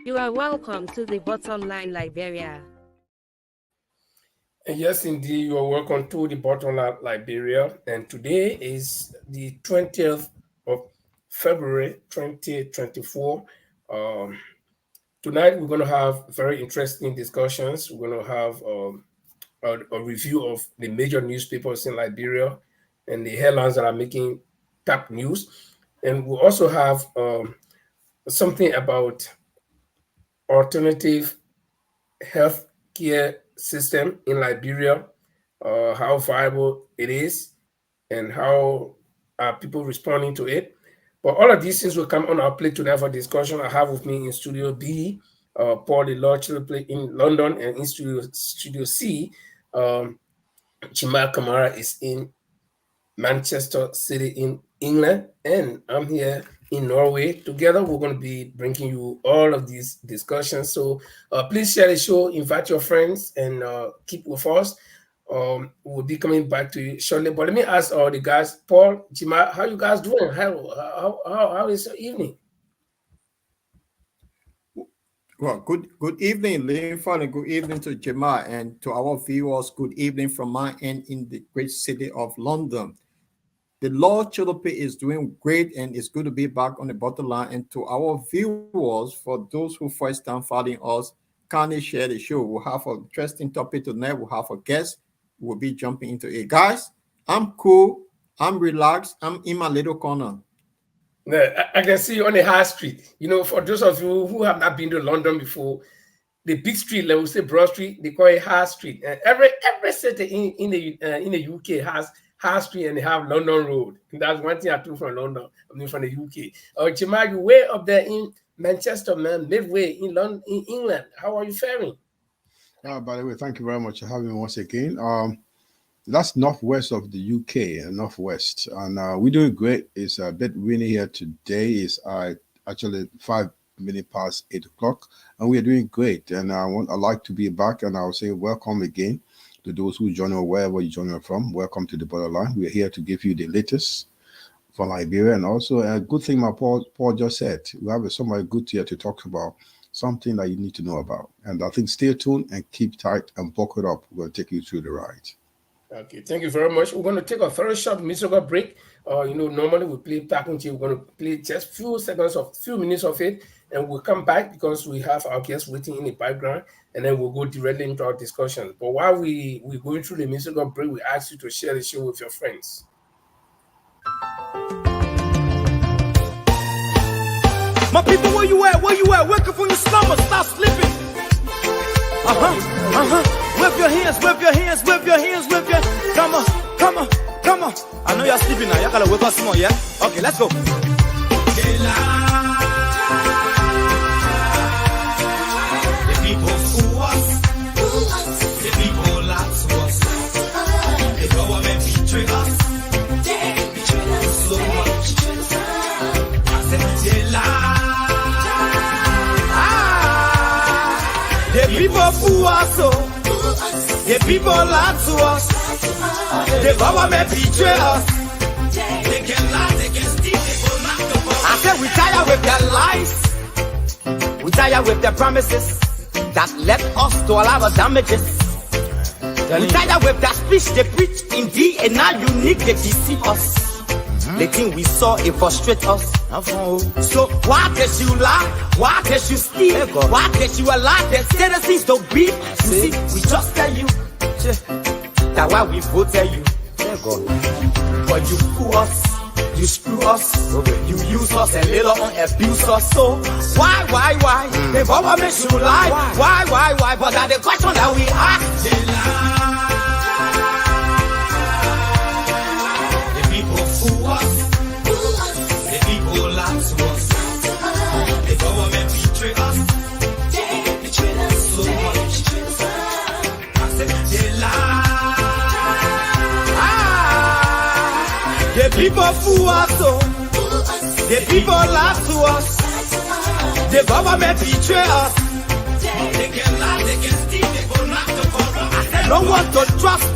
You are welcome to the Bottom Line Liberia. Yes, indeed, you are welcome to the Bottom Line Liberia. And today is the 20th of February 2024. Tonight, we're going to have very interesting discussions. We're going to have a review of the major newspapers in Liberia and the headlines that are making top news. And we'll also have something about alternative health care system in Liberia, how viable it is, and how are people responding to it. But all of these things will come on our plate tonight for discussion. I have with me in Studio B, Paul the Lord Children in London, and in Studio C, Chima Kamara is in Manchester City in England, and I'm here in Norway. Together, we're going to be bringing you all of these discussions. So please share the show, invite your friends, and keep with us. We'll be coming back to you shortly. But let me ask all the guys, Paul, Jima, how you guys doing? How is your evening? Well, good evening, Linford, and good evening to Jima, and to our viewers, good evening from my end in the great city of London. The Lord Chilope is doing great, and it's good to be back on the bottom line. And to our viewers, for those who first time following us, kindly share the show. We'll have an interesting topic tonight. We'll have a guest. We'll be jumping into it. Guys, I'm cool. I'm relaxed. I'm in my little corner. I can see you on the high street. You know, for those of you who have not been to London before, the big street, like we say Broad Street, they call it High Street. And every city in the UK has High Street, and they have London Road. And that's one thing I took from London. I mean, from the UK. Jima, you way up there in Manchester, man, midway in London, in England. How are you faring? By the way, thank you very much for having me once again. That's northwest of the UK and northwest, and we're doing great. It's a bit windy here today. It's actually 5 minutes past 8 o'clock, and we are doing great. And I'd like to be back, and I'll say welcome again to those who join us wherever you join us from. Welcome to the bottom line. We're here to give you the latest from Liberia, and also a good thing my Paul just said. We have somebody good here to talk about something that you need to know about. And I think stay tuned and keep tight and buckle up. We're going to take you through the ride. Okay, thank you very much. We're going to take a very short musical break. Normally we play Talking to You. We're going to play just few minutes of it, and we'll come back because we have our guests waiting in the background, and then we'll go directly into our discussion. But while we're going through the musical break, we ask you to share the show with your friends. My people, where you at? Wake up from your slumber, stop sleeping. Wave your hands, wave your hands, wave your hands, wave your hands. Come on. I know you're sleeping now. You gotta wake up some more, yeah? Okay, let's go. The people fool us. The people lie to us. The government betray us. So much. I said they lie. The people fool us. The people lie to us. The government betray us. They can lie, they can steal, they will not do. I said we tired with their lies. We tired with their promises that led us to a lot of damages. We tired with that speech they preach indeed, and now unique they deceive us. The thing we saw, it frustrates us. So why did you lie? Why did you steal? Why did you allow the citizens to beat? You see, we just tell you that why we voted you. But you fool us, you screw us, you use us and later on abuse us. So why? The government should lie. Why? But that's the question that we ask. They lie. The people fool us. The people lie to us. The government betray us. They betray us so much. I said they lie. The people fool us, the people lie to us. The government betray us. They can lie, they can steal, they go knock the corrupt. No one to trust.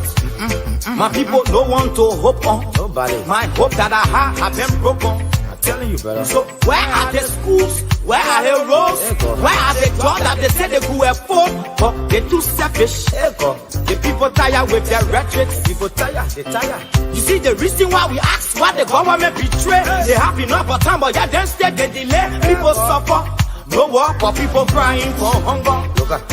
My people, no one to hope on. Nobody. My hope that I have been broken. telling you, brother. So where are the schools? Where are the roads? Where are the jobs that they say they could afford? But they're too selfish. The people tired with their rhetoric. People tired, they tired. You see the reason why we ask why the government betray. They have enough of time, but yeah, then stay they delay. People suffer. No work for people crying for hunger. Look at.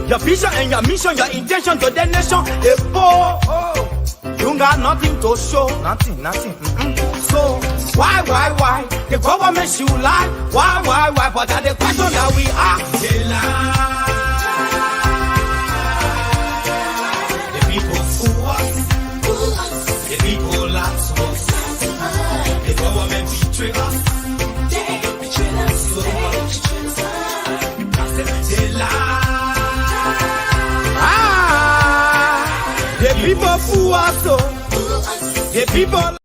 Your vision and your mission, your intention to the nation, they poor. You got nothing to show. Nothing. So, why? The government should lie. Why? But that's the question that we ask. They lie. The people fool us. The people lie to us. The government betray us. They lie. The people fool us, the people.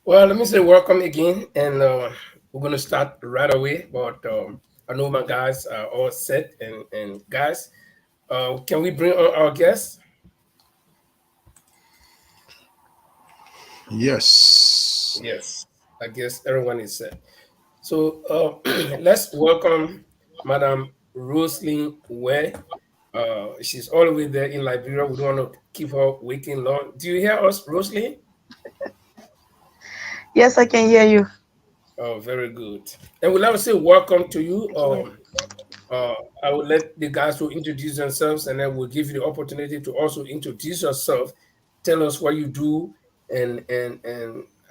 Well, let me say welcome again, and we're going to start right away. But I know my guys are all set, and guys, can we bring on our guests? Yes. Yes, I guess everyone is set. So let's welcome Madam Roselyn Ware. She's all the way there in Liberia. We don't want to keep her waiting long. Do you hear us, Roselyn? Yes, I can hear you. Oh, very good. And we'll have to say welcome to you. I will let the guys to introduce themselves, and then we'll give you the opportunity to also introduce yourself. Tell us what you do and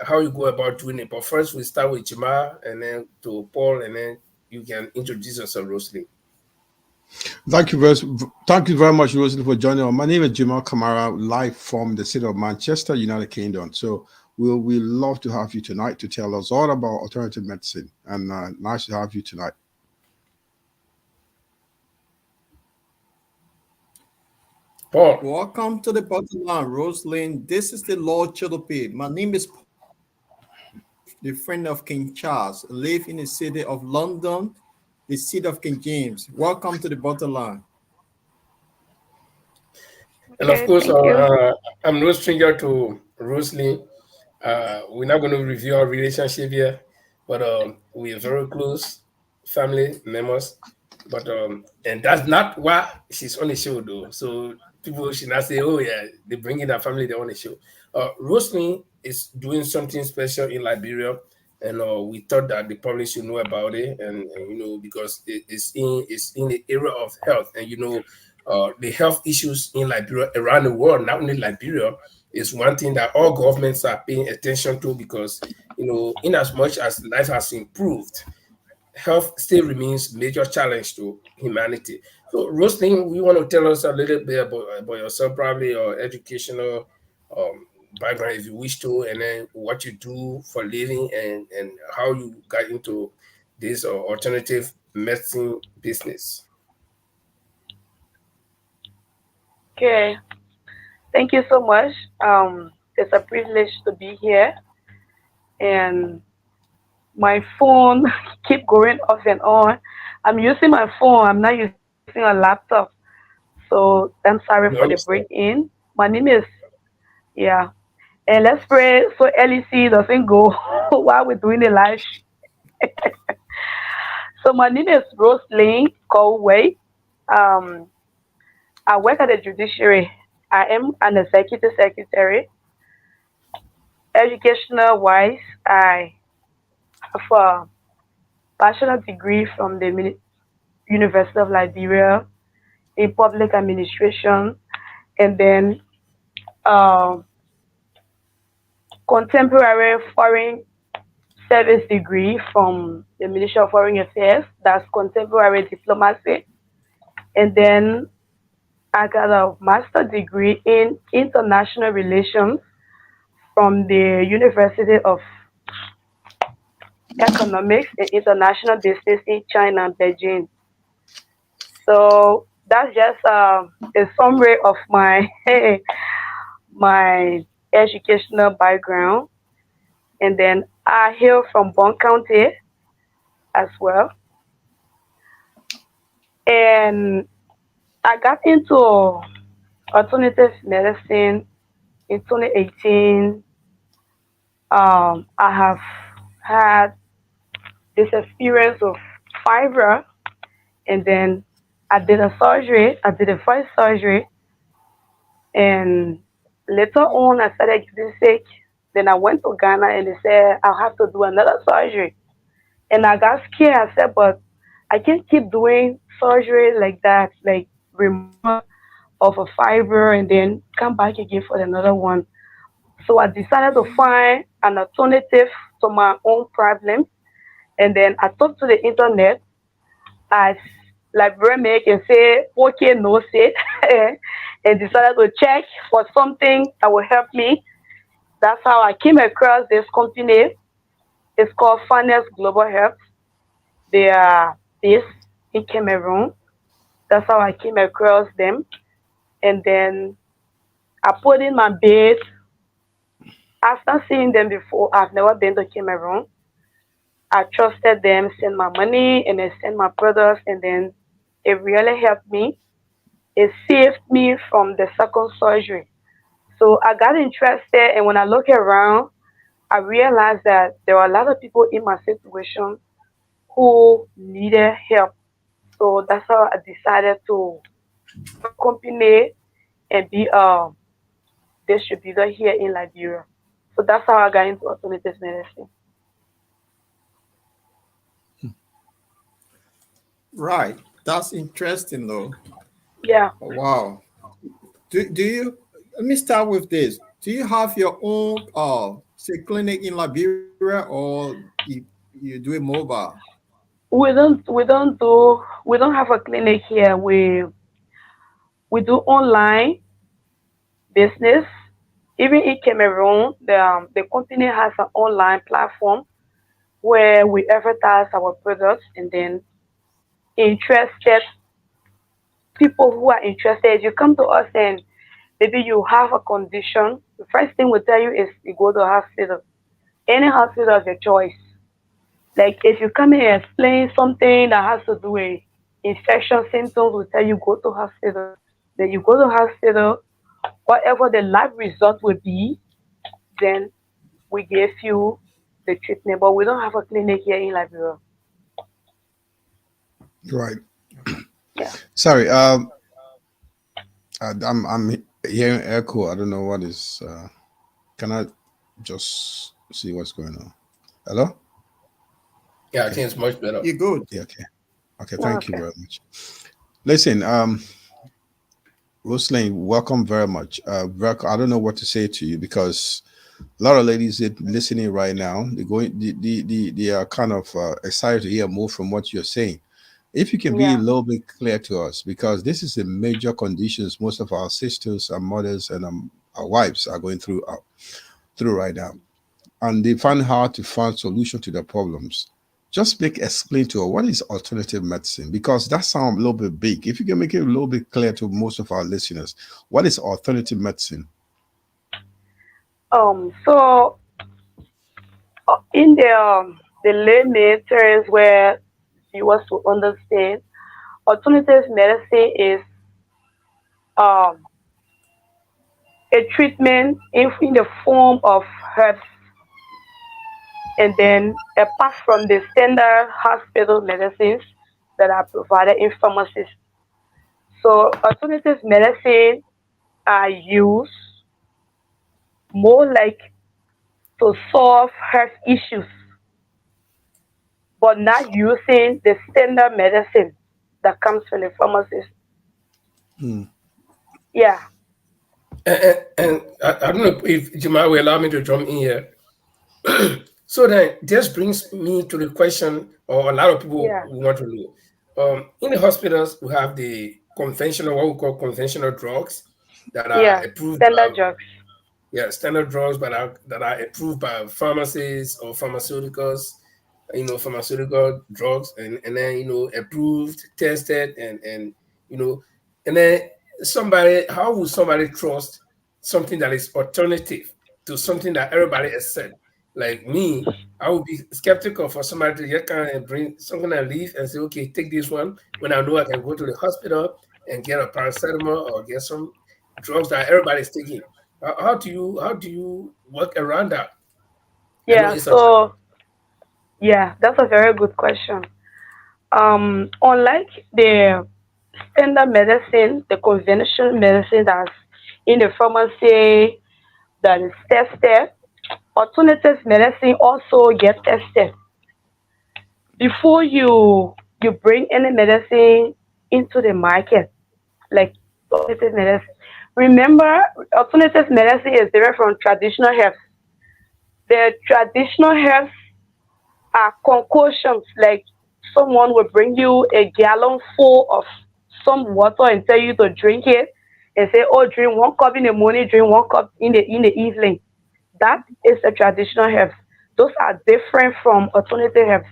how you go about doing it. But first, we start with Jemma, and then to Paul, and then you can introduce yourself, Roselyn. Thank you very much, Roselyn, for joining us. My name is Jamal Kamara, live from the city of Manchester, United Kingdom. So we'll love to have you tonight to tell us all about alternative medicine, and nice to have you tonight. Paul. Welcome to the bottom line, Roselyn. This is the Lord Chidope. My name is Paul, the friend of King Charles. I live in the city of London, the seat of King James. Welcome to the bottom line. And of course, I'm no stranger to Roselyn. We're not going to review our relationship here, but we are very close family members. But and that's not why she's on the show, though. So people should not say, "Oh yeah, they bring in their family, they're on the show." Roselyn is doing something special in Liberia, and we thought that the public should know about it, and you know, because it's in the area of health, and you know, the health issues in Liberia, around the world, not only Liberia, is one thing that all governments are paying attention to, because you know, in as much as life has improved, health still remains a major challenge to humanity. So, Roselyn, we want to tell us a little bit about yourself, probably your educational background, if you wish to, and then what you do for living, and how you got into this alternative medicine business. Okay. Thank you so much. It's a privilege to be here. And my phone keep going off and on. I'm using my phone. I'm not using a laptop. So I'm sorry for the break in. My name is, yeah. And let's pray so LEC doesn't go while we're doing the live. So my name is Roselyn Colway. I work at the judiciary. I am an executive secretary. Educational wise, I have a bachelor's degree from the University of Liberia in public administration, and then contemporary foreign service degree from the Ministry of Foreign Affairs. That's contemporary diplomacy. And then I got a master's degree in international relations from the University of Economics and International Business in China, Beijing. So that's just a summary of my my educational background. And then I hail from Bond County as well. And I got into alternative medicine in 2018 I have had this experience of fibro, and then I did a surgery. I did a first surgery, and later on I started getting sick. Then I went to Ghana, and they said I'll have to do another surgery. And I got scared. I said, but I can't keep doing surgery like that, like removal of a fiber and then come back again for another one. So I decided to find an alternative to my own problem. And then I talked to the internet as librarian can say, okay, no, say, and decided to check for something that will help me. That's how I came across this company. It's called Finance Global Health. They are based in Cameroon. That's how I came across them. And then I put in my bid. After seeing them before, I've never been to Cameroon. I trusted them, sent my money, and then sent my products, and then it really helped me. It saved me from the second surgery. So I got interested, and when I look around, I realized that there were a lot of people in my situation who needed help. So that's how I decided to company and be a distributor here in Liberia. So that's how I got into alternative medicine. Right. That's interesting, though. Yeah. Wow. Do you? Let me start with this. Do you have your own say clinic in Liberia, or you do it mobile? We don't have a clinic here. We do online business. Even in Cameroon, the company has an online platform where we advertise our products, and then interested people who are interested, you come to us and maybe you have a condition. The first thing we tell you is you go to a hospital, any hospital of your choice. Like if you come here and explain something that has to do with infection symptoms, we tell you go to hospital. Then you go to hospital, whatever the lab result will be, then we give you the treatment. But we don't have a clinic here in Liberia. Right. Yeah. Sorry. I'm hearing echo. I don't know what is. Can I just see what's going on? Hello? Yeah, I think it's much better. You're good. Yeah. Okay. Okay. Thank you Okay. very much. Listen, Roslyn, welcome very much. Verk, I don't know what to say to you because a lot of ladies that listening right now, they are kind of excited to hear more from what you're saying. If you can be a Yeah. little bit clear to us, because this is the major conditions most of our sisters and mothers and our wives are going through right now, and they find hard to find solution to their problems. Just explain to her what is alternative medicine, because that sounds a little bit big. If you can make it a little bit clear to most of our listeners, what is alternative medicine? So in the layman terms where viewers will understand, alternative medicine is um a treatment in the form of herbs, and then apart from the standard hospital medicines that are provided in pharmacies. So alternative medicine are used more like to solve health issues, but not using the standard medicine that comes from the pharmacist. Hmm. Yeah. And I don't know if Jamal will allow me to jump in here. So then this brings me to the question, or a lot of people Yeah. who want to know. In the hospitals, we have the conventional, what we call conventional drugs that are Yeah. approved Standard by, drugs. yeah, standard drugs, but that are approved by pharmacies or pharmaceuticals, pharmaceutical drugs, and then approved, tested, and you know, and then how would somebody trust something that is alternative to something that everybody has said? Like me, I would be skeptical for somebody to just kind of bring something and leave and say, okay, take this one when I know I can go to the hospital and get a paracetamol or get some drugs that everybody's taking. How do you work around that? Yeah, so yeah, that's a very good question. Unlike the standard medicine, the conventional medicine that's in the pharmacy that is tested, alternative medicine also get tested before you bring any medicine into the market, like alternative medicine. Remember, alternative medicine is different from traditional herbs. The traditional herbs are concoctions, like someone will bring you a gallon full of some water and tell you to drink it and say, oh, drink 1 cup in the morning, drink 1 cup in the evening. That is a traditional herbs. Those are different from alternative herbs.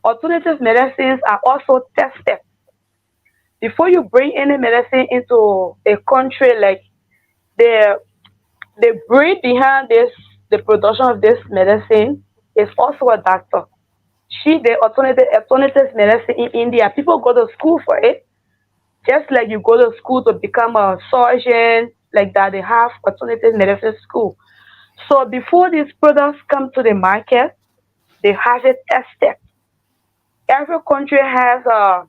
Alternative medicines are also tested before you bring any medicine into a country. Like the the breed behind this, the production of this medicine is also a doctor. She the alternative medicine in India. People go to school for it, just like you go to school to become a surgeon. Like that, they have alternative medicine school. So before these products come to the market, they have it tested. Every country has a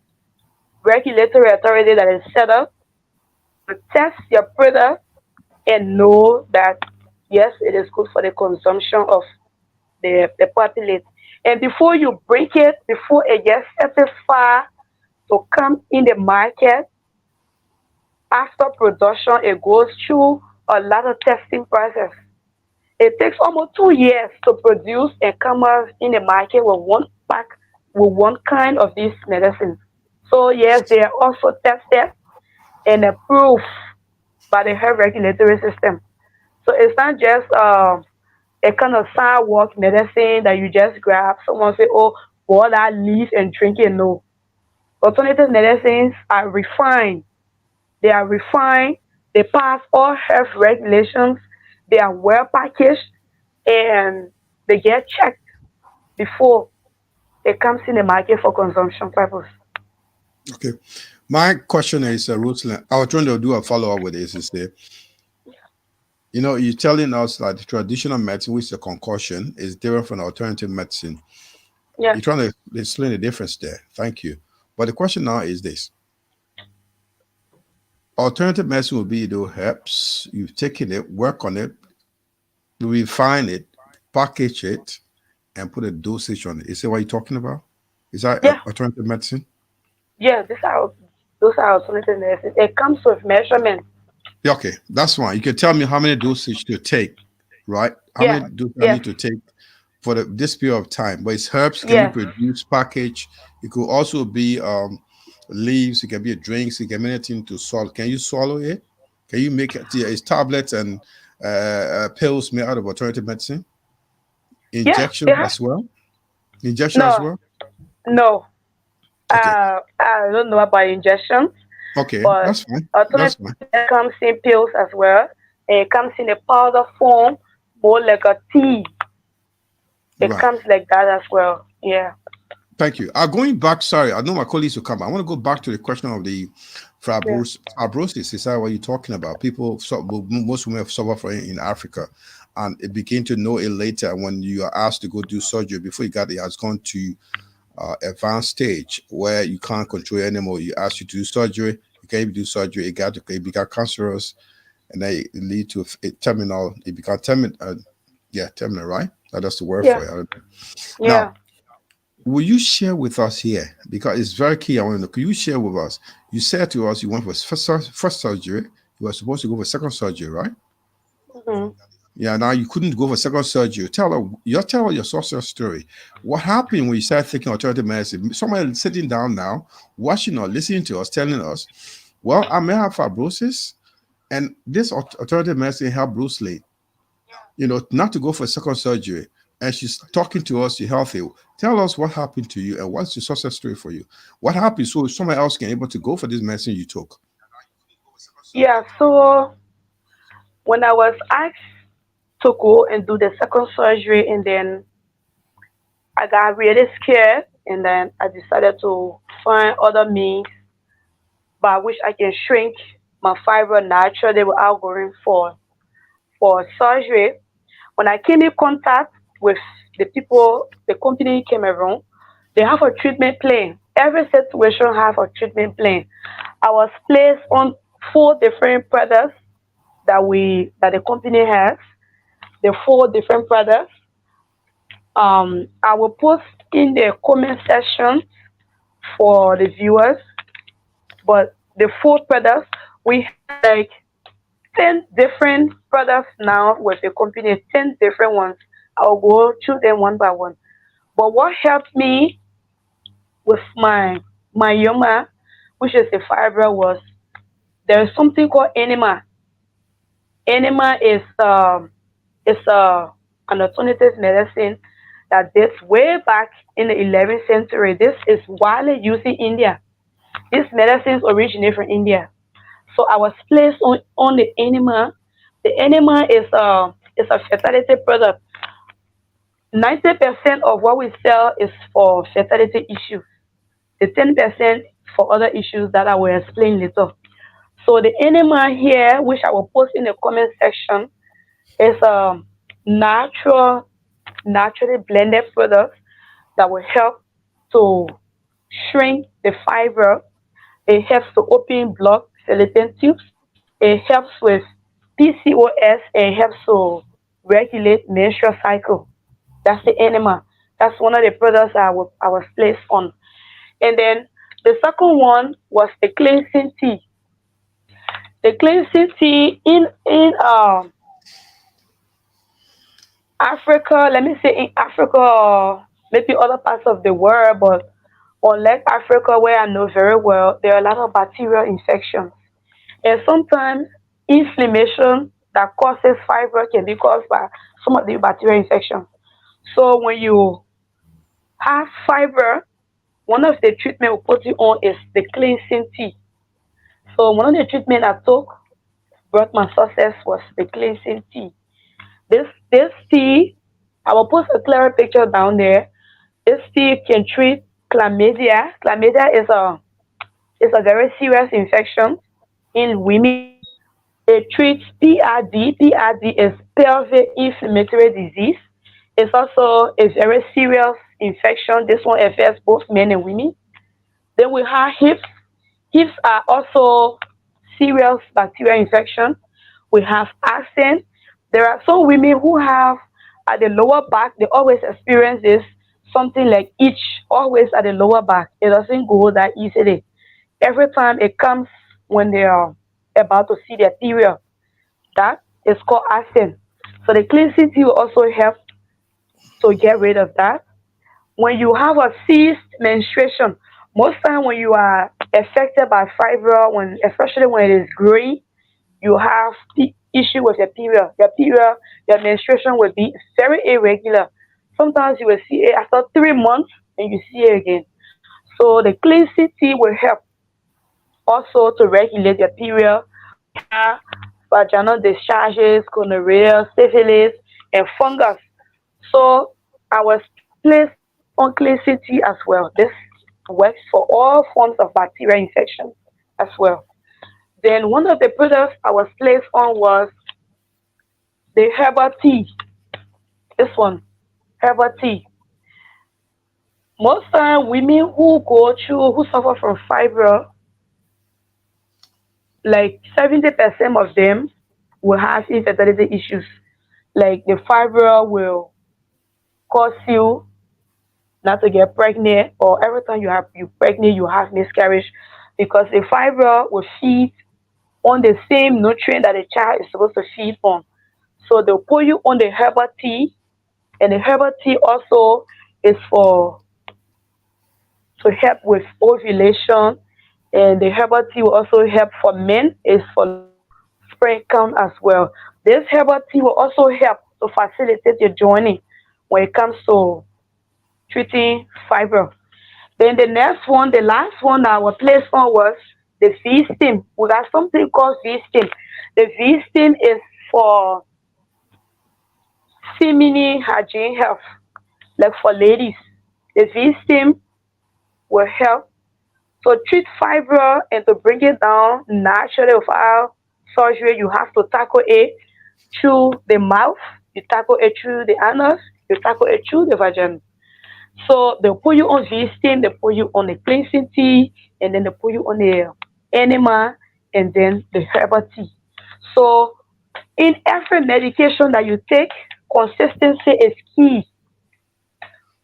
regulatory authority that is set up to test your product and know that yes, it is good for the consumption of the populace. And before you break it, before it gets certified to come in the market, after production, it goes through a lot of testing process. It takes almost 2 years to produce and come out in the market with one pack, with one kind of these medicines. So yes, they are also tested and approved by the health regulatory system. So it's not just a kind of sidewalk medicine that you just grab. Someone say, oh, boil that leaf and drink it. No. Alternative medicines are refined. They are refined. They pass all health regulations. They are well packaged and they get checked before it comes in the market for consumption purpose. Okay. My question is, Rosalind, I was trying to do a follow up with this. Is there, you're telling us that the traditional medicine, which is a concussion, is different from alternative medicine. Yeah. You're trying to explain the difference there. Thank you. But the question now is this. Alternative medicine will be the herbs. You've taken it, work on it, refine it, package it, and put a dosage on it. Is that what you're talking about? Is that Yeah. alternative medicine? Yeah, those are alternative medicine. It comes with measurement. Yeah, okay, that's fine. You can tell me how many dosage to take, right? How Yeah. many doses I Yeah. need to take for this period of time. But it's herbs, can Yeah. be produced, package. It could also be leaves, it can be drinks, it can be anything to swallow. Can you swallow it? Can you make it? Yeah, it's tablets and pills made out of alternative medicine? Yeah. Injection as well? Injection as No, well? no. Okay. I don't know about injection, Okay, but that's fine. That's alternative fine. comes in pills as well. And it comes in a powder form, more like a tea. It Right. comes like that as well. Yeah. Thank you. Going back, sorry, I know my colleagues will come. I want to go back to the question of the fibrosis. Is that what you're talking about? People, most women suffer from it in Africa, and it begin to know it later when you are asked to go do surgery. Before you got it, has gone to advanced stage where you can't control it anymore. You ask you to do surgery, you can't even do surgery. It become cancerous, and then it lead to a terminal. It become terminal. Terminal, right? That's the word for it. Yeah. Now, will you share with us here, because it's very key? I want to know. Could you share with us? You said to us you went for first surgery. You were supposed to go for second surgery, right? Mm-hmm. Yeah. Now you couldn't go for second surgery. Tell us your success story. What happened when you started taking alternative medicine? Somebody sitting down now, watching or listening to us, telling us, "Well, I may have fibrosis, and this alternative medicine helped Bruce Lee, not to go for second surgery." And she's talking to us, you're healthy. Tell us what happened to you and what's the success story for you. What happened so somebody else can able to go for this medicine you took? Yeah. So when I was asked to go and do the second surgery, and then I got really scared, and then I decided to find other means by which I can shrink my fibroid naturally without going for surgery. When I came in contact with the people, the company in Cameroon. They have a treatment plan. Every situation have a treatment plan. I was placed on 4 different products that the company has. The 4 different products. I will post in the comment section for the viewers. But the 4 products, we have like 10 different products now with the company, 10 different ones. I'll go through them one by one. But what helped me with my myoma, which is a fibroid, was there is something called enema. Enema is an alternative medicine that dates way back in the 11th century. This is widely used in India. These medicines originate from India. So I was placed on the enema. The enema is a fertility product. 90% of what we sell is for fertility issues. The 10% for other issues that I will explain later. So the enema here, which I will post in the comment section, is a naturally blended product that will help to shrink the fiber. It helps to open blocked fallopian tubes. It helps with PCOS and helps to regulate menstrual cycle. That's the enema. That's one of the products I was placed on. And then the second one was the cleansing tea. The cleansing tea in Africa, let me say in Africa, or maybe other parts of the world, but unlike Africa, where I know very well, there are a lot of bacterial infections. And sometimes inflammation that causes fibroid can be caused by some of the bacterial infections. So when you have fiber, one of the treatment we put you on is the cleansing tea. So one of the treatment I took brought my success was the cleansing tea. This tea, I will post a clearer picture down there. This tea can treat chlamydia. Chlamydia is a very serious infection in women. It treats PID. PID is pelvic inflammatory disease. It's also a very serious infection. This one affects both men and women. Then we have hips. Hips are also serious bacterial infection. We have accent. There are some women who have at the lower back, they always experience this something like itch, always at the lower back. It doesn't go that easily. Every time it comes when they are about to see their period. That is called accent. So the cleansing tea will also help to get rid of that. When you have a ceased menstruation, most time when you are affected by fibroid, especially when it is growing, you have the issue with your period. Your menstruation will be very irregular. Sometimes you will see it after 3 months and you see it again. So the cleansing tea will help also to regulate your period, vaginal discharges, gonorrhea, syphilis, and fungus. So I was placed on cleansing tea as well. This works for all forms of bacterial infection as well. Then one of the products I was placed on was the herbal tea. This one, herbal tea. Most time women who suffer from fibroid, like 70% of them will have infertility issues. Like the fibroid will cause you not to get pregnant, or every time you pregnant, you have miscarriage, because the fibroid will feed on the same nutrient that the child is supposed to feed on. So they'll put you on the herbal tea, and the herbal tea also is to help with ovulation, and the herbal tea will also help for men, is for sperm count as well. This herbal tea will also help to facilitate your journey when it comes to treating fibroid. Then the next one, the last one I was placed on was the V-stim. We got something called V-stim. The V-stim is for feminine hygiene health, like for ladies. The V-stim will help to treat fibroid and to bring it down naturally without surgery. You have to tackle it through the mouth, you tackle it through the anus, You tackle it through the vagina. So they'll put you on Vistin, they put you on the cleansing tea, and then they put you on the enema, and then the herbal tea. So in every medication that you take, consistency is key.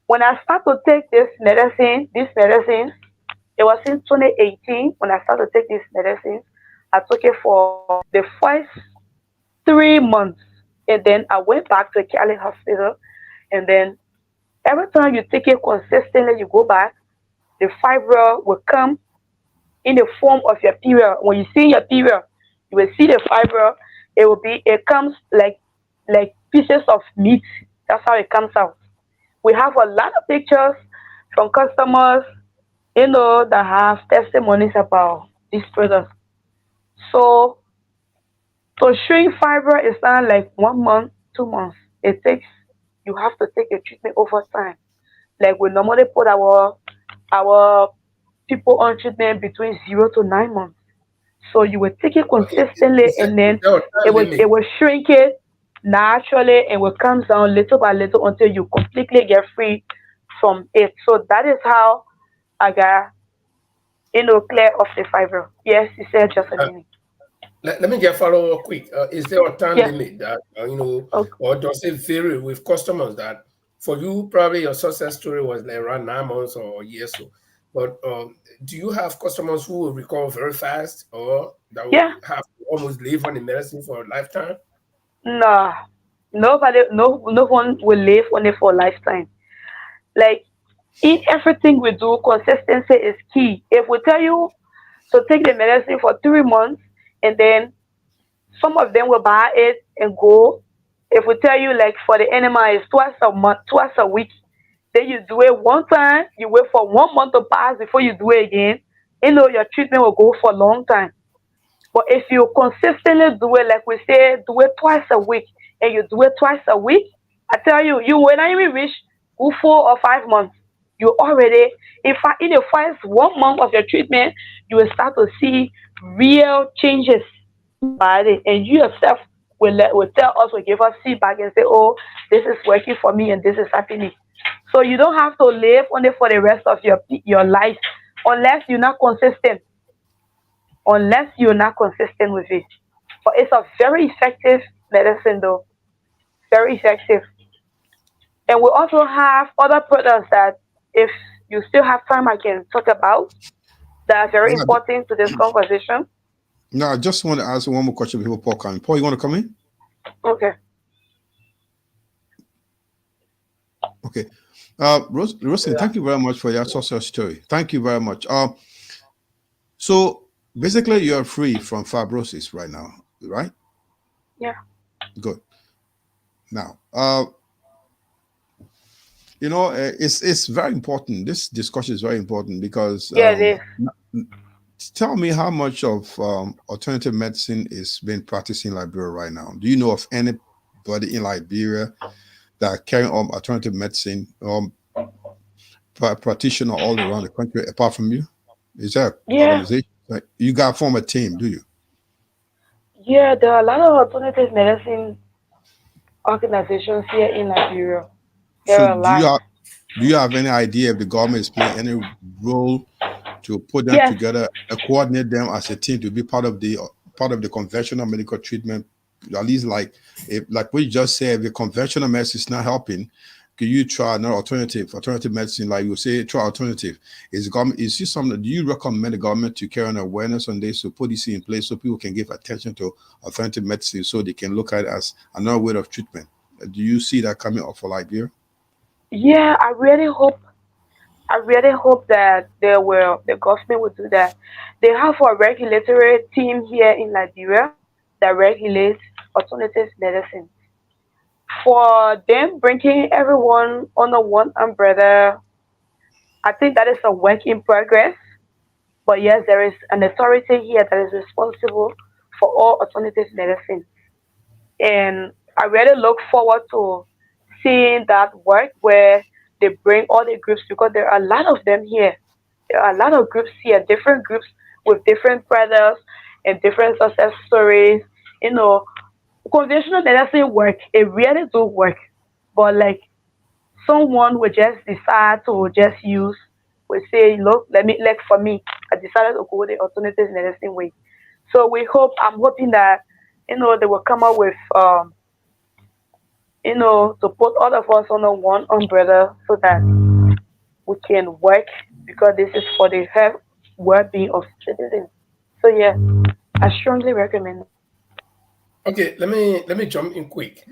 When I start to take this medicine, it was in 2018 when I started to take this medicine. I took it for the first 3 months, and then I went back to Cali Hospital, and then every time you take it consistently, you go back, the fibroid will come in the form of your period. When you see your period, you will see the fibroid. It comes like pieces of meat. That's how it comes out. We have a lot of pictures from customers, that have testimonies about these products. So to shrink fiber is not like 1 month, 2 months. You have to take a treatment over time. Like we normally put our people on treatment between 0 to 9 months. So you will take it consistently, and then it will shrink it naturally, and will come down little by little until you completely get free from it. So that is how I got clear of the fiber. Yes, you said just a minute. Let me just follow up quick. Is there a time Yeah. limit that Okay. or does it vary with customers that for you probably your success story was like around 9 months or a year so? But do you have customers who will recover very fast or that will Yeah. have to almost live on the medicine for a lifetime? No, no one will live on it for a lifetime. Like in everything we do, consistency is key. If we tell you to take the medicine for 3 months, and then some of them will buy it and go. If we tell you like for the enema is twice a month, twice a week, then you do it one time, you wait for 1 month to pass before you do it again. Your treatment will go for a long time. But if you consistently do it, like we say, do it twice a week, and you do it twice a week, I tell you, you will not even reach 4 or 5 months. You already, in the first 1 month of your treatment, you will start to see real changes by it, and you yourself will tell us, will give us feedback and say, oh, this is working for me and this is happening. So you don't have to live on it for the rest of your life unless you're not consistent. Unless you're not consistent with it. But it's a very effective medicine though. Very effective. And we also have other products that if you still have time I can talk about that are very Yeah. important to this conversation. No, I just want to ask one more question before Paul comes. Paul, you want to come in? Okay. Okay. Rosin, thank you very much for your success story. Thank you very much. So basically you're free from fibrosis right now, right? Yeah. Good. Now, it's very important. This discussion is very important because Yeah, it is. tell me how much of alternative medicine is being practiced in Liberia right now. Do you know of anybody in Liberia that are carrying on alternative medicine practitioner all around the country apart from you? Is that Yeah. organization? Like, you got to form a team, do you? Yeah, there are a lot of alternative medicine organizations here in Nigeria. There are a lot. Do you have any idea if the government is playing any role to put them Yes. together and coordinate them as a team to be part of the conventional medical treatment? At least like what you just said, if the conventional medicine is not helping, can you try another alternative medicine? Like you say, try alternative. Is this something? Do you recommend the government to carry on awareness on this to put this in place so people can give attention to alternative medicine so they can look at it as another way of treatment? Do you see that coming up for Liberia? Yeah, I really hope that the government will do that. They have a regulatory team here in Liberia that regulates alternative medicine. For them bringing everyone under one umbrella, I think that is a work in progress. But yes, there is an authority here that is responsible for all alternative medicine. And I really look forward to seeing that work where they bring all the groups because there are a lot of them here. There are a lot of groups here, different groups with different products and different success stories. Conventional medicine work, it really do work. But like someone will just decide to just use, will say, look, like for me, I decided to go the alternative medicine way. So I'm hoping that, they will come up with, to put all of us under one umbrella so that we can work, because this is for the health well-being of citizens. So yeah, I strongly recommend it. Okay, let me jump in quick.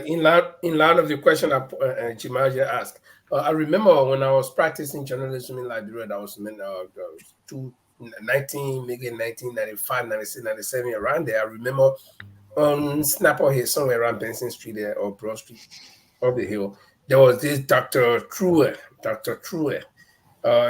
In line of the question that Jimaja asked, I remember when I was practicing journalism in Liberia, that was maybe 1995, 96, 97, around there. I remember on Snapper Hill, somewhere around Benson Street there, or Broad Street, up the hill, there was this Dr. Truer.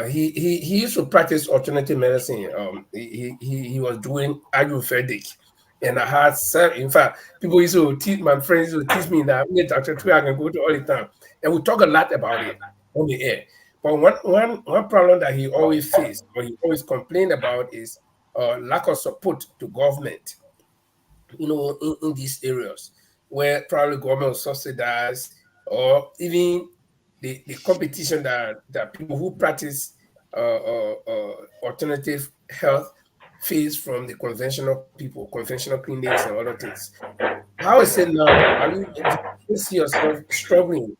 He used to practice alternative medicine. He was doing Ayurvedic. And I had in fact, people used to teach, my friends used to teach me that Dr. Truer I can go to all the time. And we talk a lot about it on the air. But one problem that he always faced, or he always complained about, is lack of support to government, in these areas where probably government will subsidize, or even the competition that people who practice alternative health face from the conventional people, conventional clinics and other things. How is it now? Do you see yourself struggling,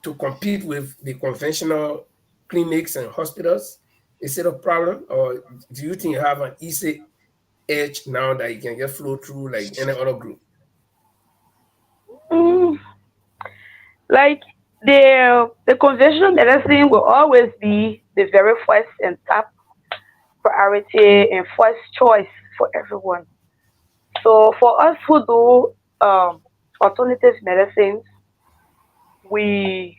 to compete with the conventional clinics and hospitals? Is it a problem, or do you think you have an easy edge now that you can just flow through like any other group? Mm, like the conventional medicine will always be the very first and top priority and first choice for everyone. So for us who do alternative medicines, we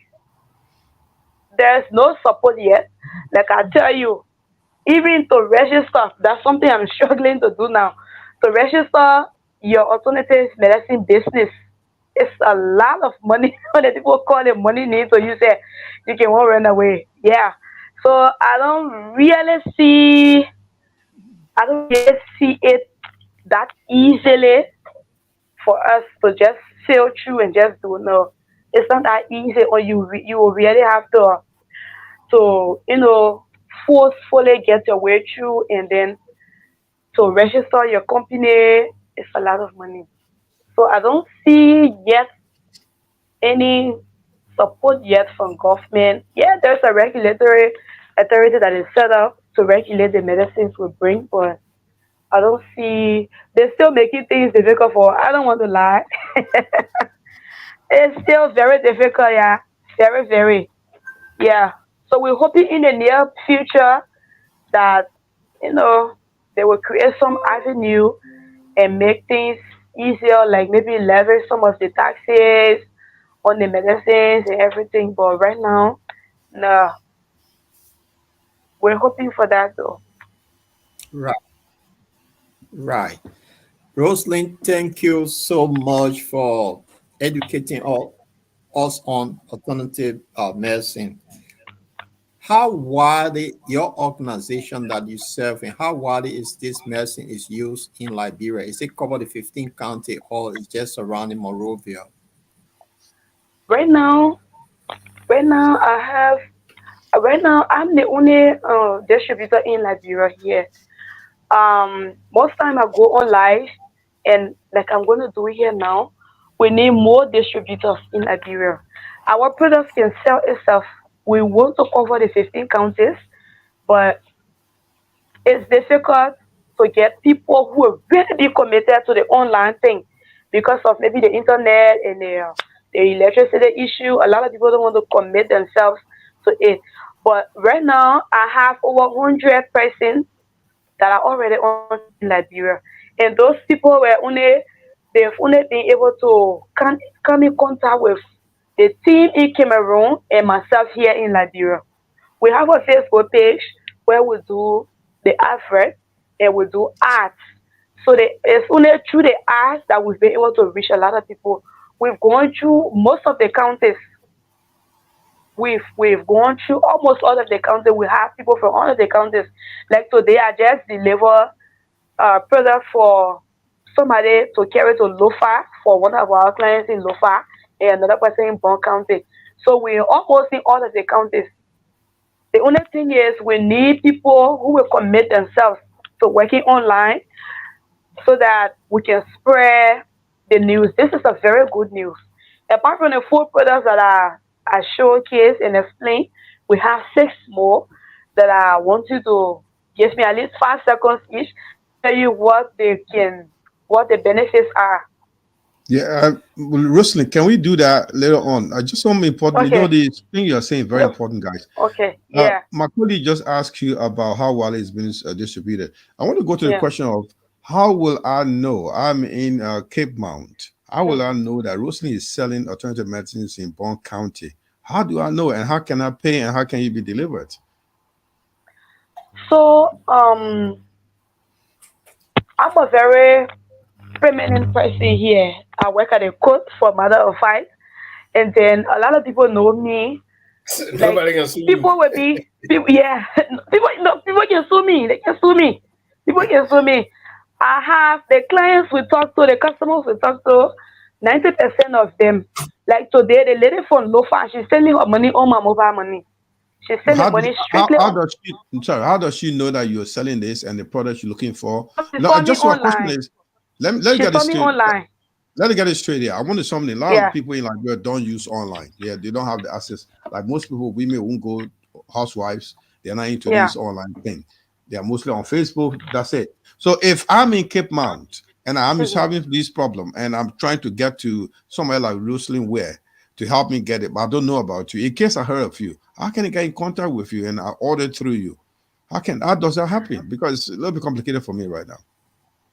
there's no support yet. Like I tell you, even to register, that's something I'm struggling to do now. To register your alternative medicine business, it's a lot of money. When the people call it money need, so you say you can won't run away. Yeah. So I don't really see it that easily for us to just sail through and just do. No, it's not that easy. Or you will really have to forcefully get your way through, and then to register your company, it's a lot of money. So I don't see yet any support yet from government. Yeah, there's a regulatory authority that is set up to regulate the medicines we bring, but I don't see they're still making things difficult for. I don't want to lie. It's still very difficult, yeah. Very, very. Yeah. So we're hoping in the near future that, they will create some avenue and make things easier, like maybe leverage some of the taxes on the medicines and everything. But right now, no, we're hoping for that though. Right, right. Rosalind, thank you so much for educating us on alternative medicine. How widely your organization that you serve in, how widely is this medicine is used in Liberia? Is it cover the 15 county, or is just surrounding Monrovia? Right now, right now I have right now I'm the only distributor in Liberia here. Most time I go on live, and like I'm going to do here now, we need more distributors in Liberia. Our products can sell itself. We want to cover the 15 counties, but it's difficult to get people who are really be committed to the online thing because of maybe the internet and the electricity issue. A lot of people don't want to commit themselves to it. But right now, I have over 100 persons that are already on in Liberia, and those people they've only been able to come in contact with the team in Cameroon and myself here in Liberia. We have a Facebook page where we do the advert and we do ads. So it's only through the ads that we've been able to reach a lot of people. We've gone through most of the counties. We've gone through almost all of the counties. We have people from all of the counties. Like today, I just deliver product for somebody to carry to Lofa for one of our clients in Lofa. and another person in Bond County. So we're almost in all of the counties. The only thing is we need people who will commit themselves to working online so that we can spread the news. This is a very good news. Apart from the 4 products that I showcase and explain, we have 6 more that I want you to give me at least 5 seconds each, tell you what the benefits are. Yeah, well, Rosalind, can we do that later on? I just want me important. You know, Okay. the thing you're saying very important, guys. Okay. Yeah. My colleague just asked you about how Wale is being distributed. I want to go to the Yeah. question of how will I know? I'm in Cape Mount. How will I know that Rosalind is selling alternative medicines in Bond County? How do I know? And how can I pay? And how can you be delivered? So I'm a very permanent person here. I work at a court for matter of fact, and then a lot of people know me. Nobody can sue People you. will be people, yeah. People can sue me. They can sue me. People can sue me. I have the clients we talk to, the customers we talk to. 90% of them, like today, the lady from Lofa, she's sending her money on my mobile money. She's sending money strictly. How does she? I'm sorry. How does she know that you're selling this and the product you're looking for? She No, saw me just my question online. is, let me She get saw this me straight. online. Let me get it straight here. I want to something. A lot Yeah. of people in Liberia don't use online. Yeah, they don't have the access. Like most people, women won't go housewives. They're not into Yeah. this online thing. They are mostly on Facebook. That's it. So if I'm in Cape Mount and I'm just having this problem and I'm trying to get to somewhere like Rosalind Ware to help me get it, but I don't know about you. In case I heard of you, how can I get in contact with you and I order through you? How does that happen? Because it's a little bit complicated for me right now.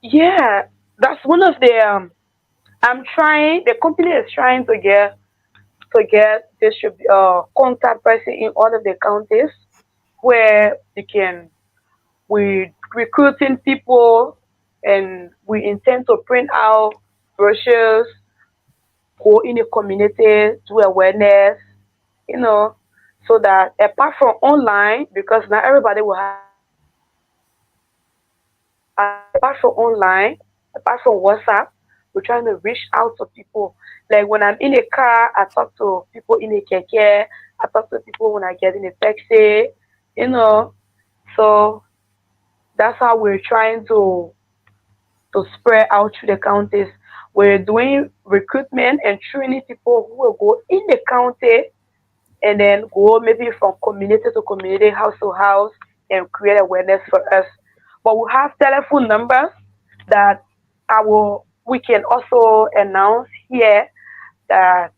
Yeah, that's one of the. I'm trying. The company is trying to get contact person in all of the counties where we recruiting people, and we intend to print out brochures, go in the community, do awareness, so that apart from online, because not everybody will have, apart from online, apart from WhatsApp, we're trying to reach out to people. Like when I'm in a car, I talk to people in a keke, I talk to people when I get in a taxi, you know. So that's how we're trying to spread out through the counties. We're doing recruitment and training people who will go in the county and then go maybe from community to community, house to house, and create awareness for us. But we have telephone numbers that we can also announce here that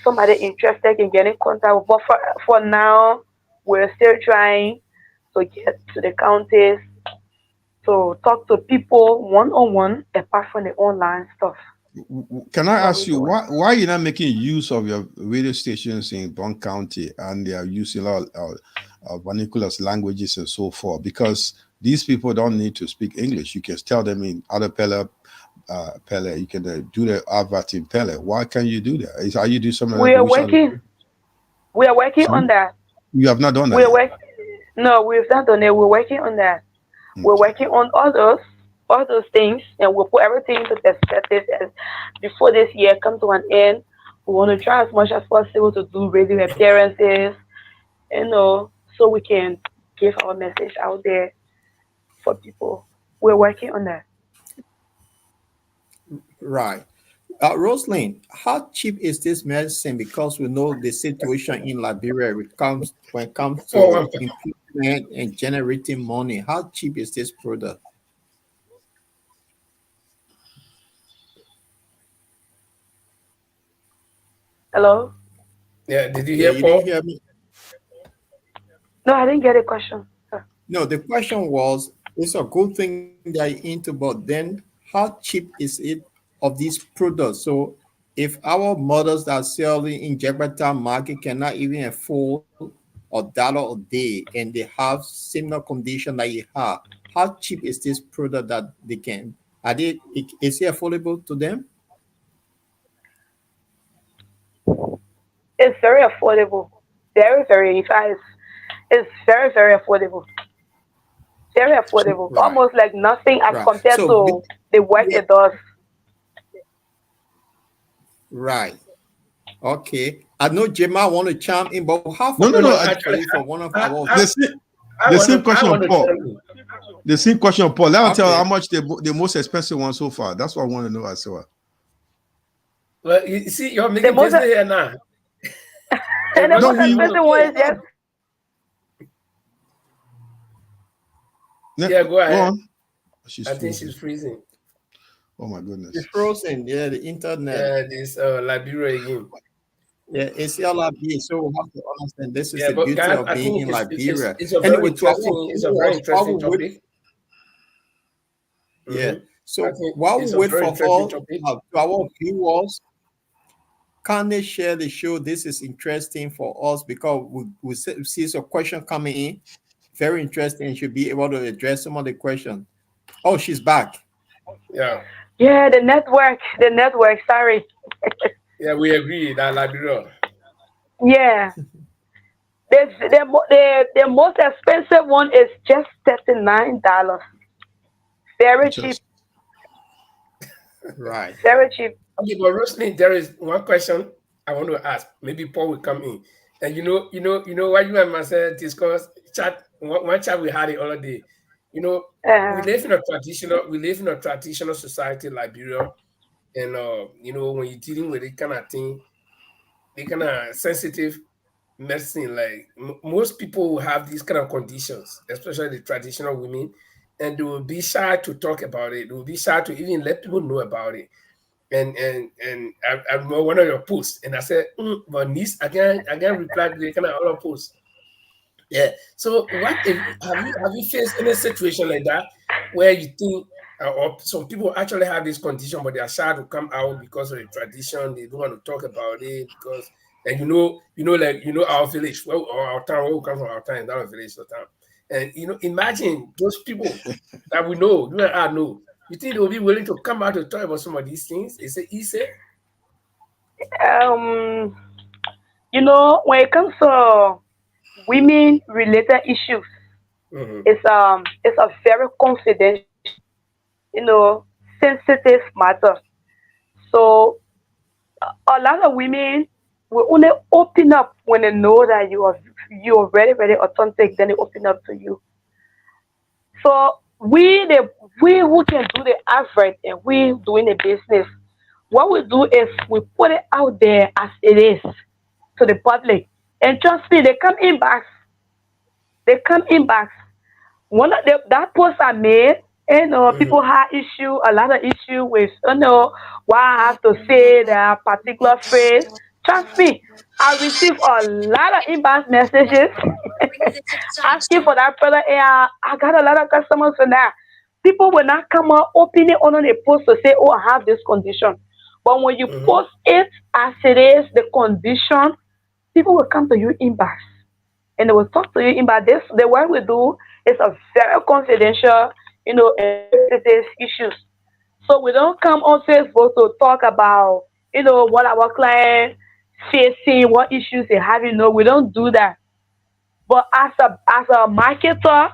somebody interested can get in contact with. But for now, we're still trying to get to the counties to talk to people one-on-one apart from the online stuff. Can I ask you why you're not making use of your radio stations in Bond County and they are using a lot of vernaculars languages and so forth? Because these people don't need to speak English. You can tell them in other Pele. You can do the advert in Pele. Why can't you do that? Are you doing something? We are working. We are working on that. You have not done that. No, we've not done it. We're working on that. We're working on all those things, and we'll put everything into perspective. As before this year comes to an end, we want to try as much as possible to do radio appearances, so we can give our message out there for people. We're working on that. Right. Rosalind, how cheap is this medicine? Because we know the situation in Liberia when it comes to employment and generating money. How cheap is this product? Hello? Yeah, did you hear you Paul? didn't hear me? No, I didn't get a question. No, the question was, it's a good thing that you're into, but then how cheap is it of these products? So if our mothers that are selling in Gibraltar market cannot even afford $1 a day and they have similar condition that you have, how cheap is this product that they can? Is it affordable to them? It's very affordable. Very, very. It's very, very affordable. Very affordable. Right. Almost like nothing as Right. compared to the work it does. Right. Okay. I know Gemma want to chime in, but how No, for no, actually, for one of I- our I- the same question, I want to Paul. tell you. The same question, Paul. Let me tell Okay. how much the most expensive one so far. That's what I want to know as well. Well, you see, you're making most- business here now. And the No, most we- expensive one is just Yeah, go ahead. on. She's I think freezing. she's freezing. Oh my goodness. It's frozen. Yeah, the internet. Yeah, this Liberia again. Yeah, it's LRB. So we have to understand this is Yeah, the but beauty guys, of I being think in Liberia. it's a very Anyway, to our interesting, it's a very viewers, interesting while we wait- topic. Yeah. Mhm. So I think while we it's a wait very for interesting all topic. to our viewers, can they share the show? This is interesting for us because we see some question coming in. Very interesting. And should be able to address some of the questions. Oh, she's back. Yeah, yeah, the network. Sorry. yeah, we agree that Liberia. Yeah. The most expensive one is just $39. Very cheap. Just- Right. Very cheap. Okay, but Roslyn, there is one question I want to ask. Maybe Paul will come in. And you know what you and myself discuss chat one chat we had the other day. You know, we live in a traditional society, Liberia, and you know, when you're dealing with it kind of thing, the kind of sensitive medicine, like most people who have these kind of conditions, especially the traditional women, and they will be shy to talk about it. They will be shy to even let people know about it. And I remember one of your posts, and I said, but niece, again reply to the kind of other posts. Yeah. So what if have you faced any situation like that where you think or some people actually have this condition, but they are shy to come out because of the tradition, they don't want to talk about it because and our village, well, or our town, where we come from, our town, that village or town. And imagine those people that we know, you and I know. You think they'll be willing to come out to talk about some of these things? Is it easy? When it comes to women related issues, Mm-hmm. it's a very confidential, sensitive matter. So a lot of women will only open up when they know that you are very, very authentic, then they open up to you. So we who can do the average and we doing the business, what we do is we put it out there as it is to the public. And trust me, they come in back. One of that post I made, people have a lot of issue with, why I have to say that particular phrase. Trust me, I receive a lot of inbox messages asking for that product, and I got a lot of customers for that. People will not come out opening on a post to say, oh, I have this condition. But when you post it as it is, the condition, people will come to you inbox. And they will talk to you about this. The work we do is a very confidential, sensitive issues. So we don't come on Facebook to talk about, what our client facing, what issues they have. We don't do that. But as a marketer,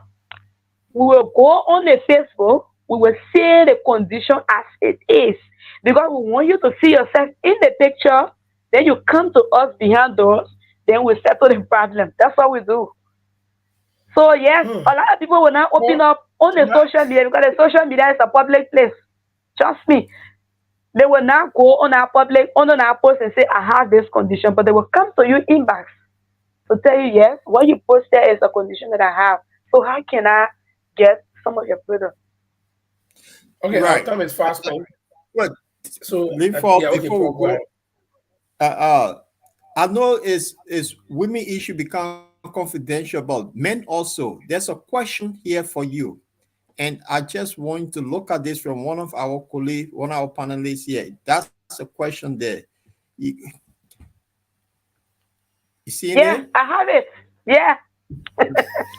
we will go on the Facebook. We will say the condition as it is because we want you to see yourself in the picture. Then you come to us behind doors. Then we settle the problem. That's what we do. So yes, a lot of people will not open up on the social media because the social media is a public place. Trust me. They will not go on our post and say, I have this condition, but they will come to you inbox to tell you, yes, what you posted is a condition that I have. So how can I get some of your product? Okay, Right. our time is fast. Good. So Before Paul, we go go, ahead. I know is women issue become confidential, but men also. There's a question here for you, and I just want to look at this from one of our colleagues, one of our panelists here. That's a question there. You see it Yeah, there? I have it. Yeah.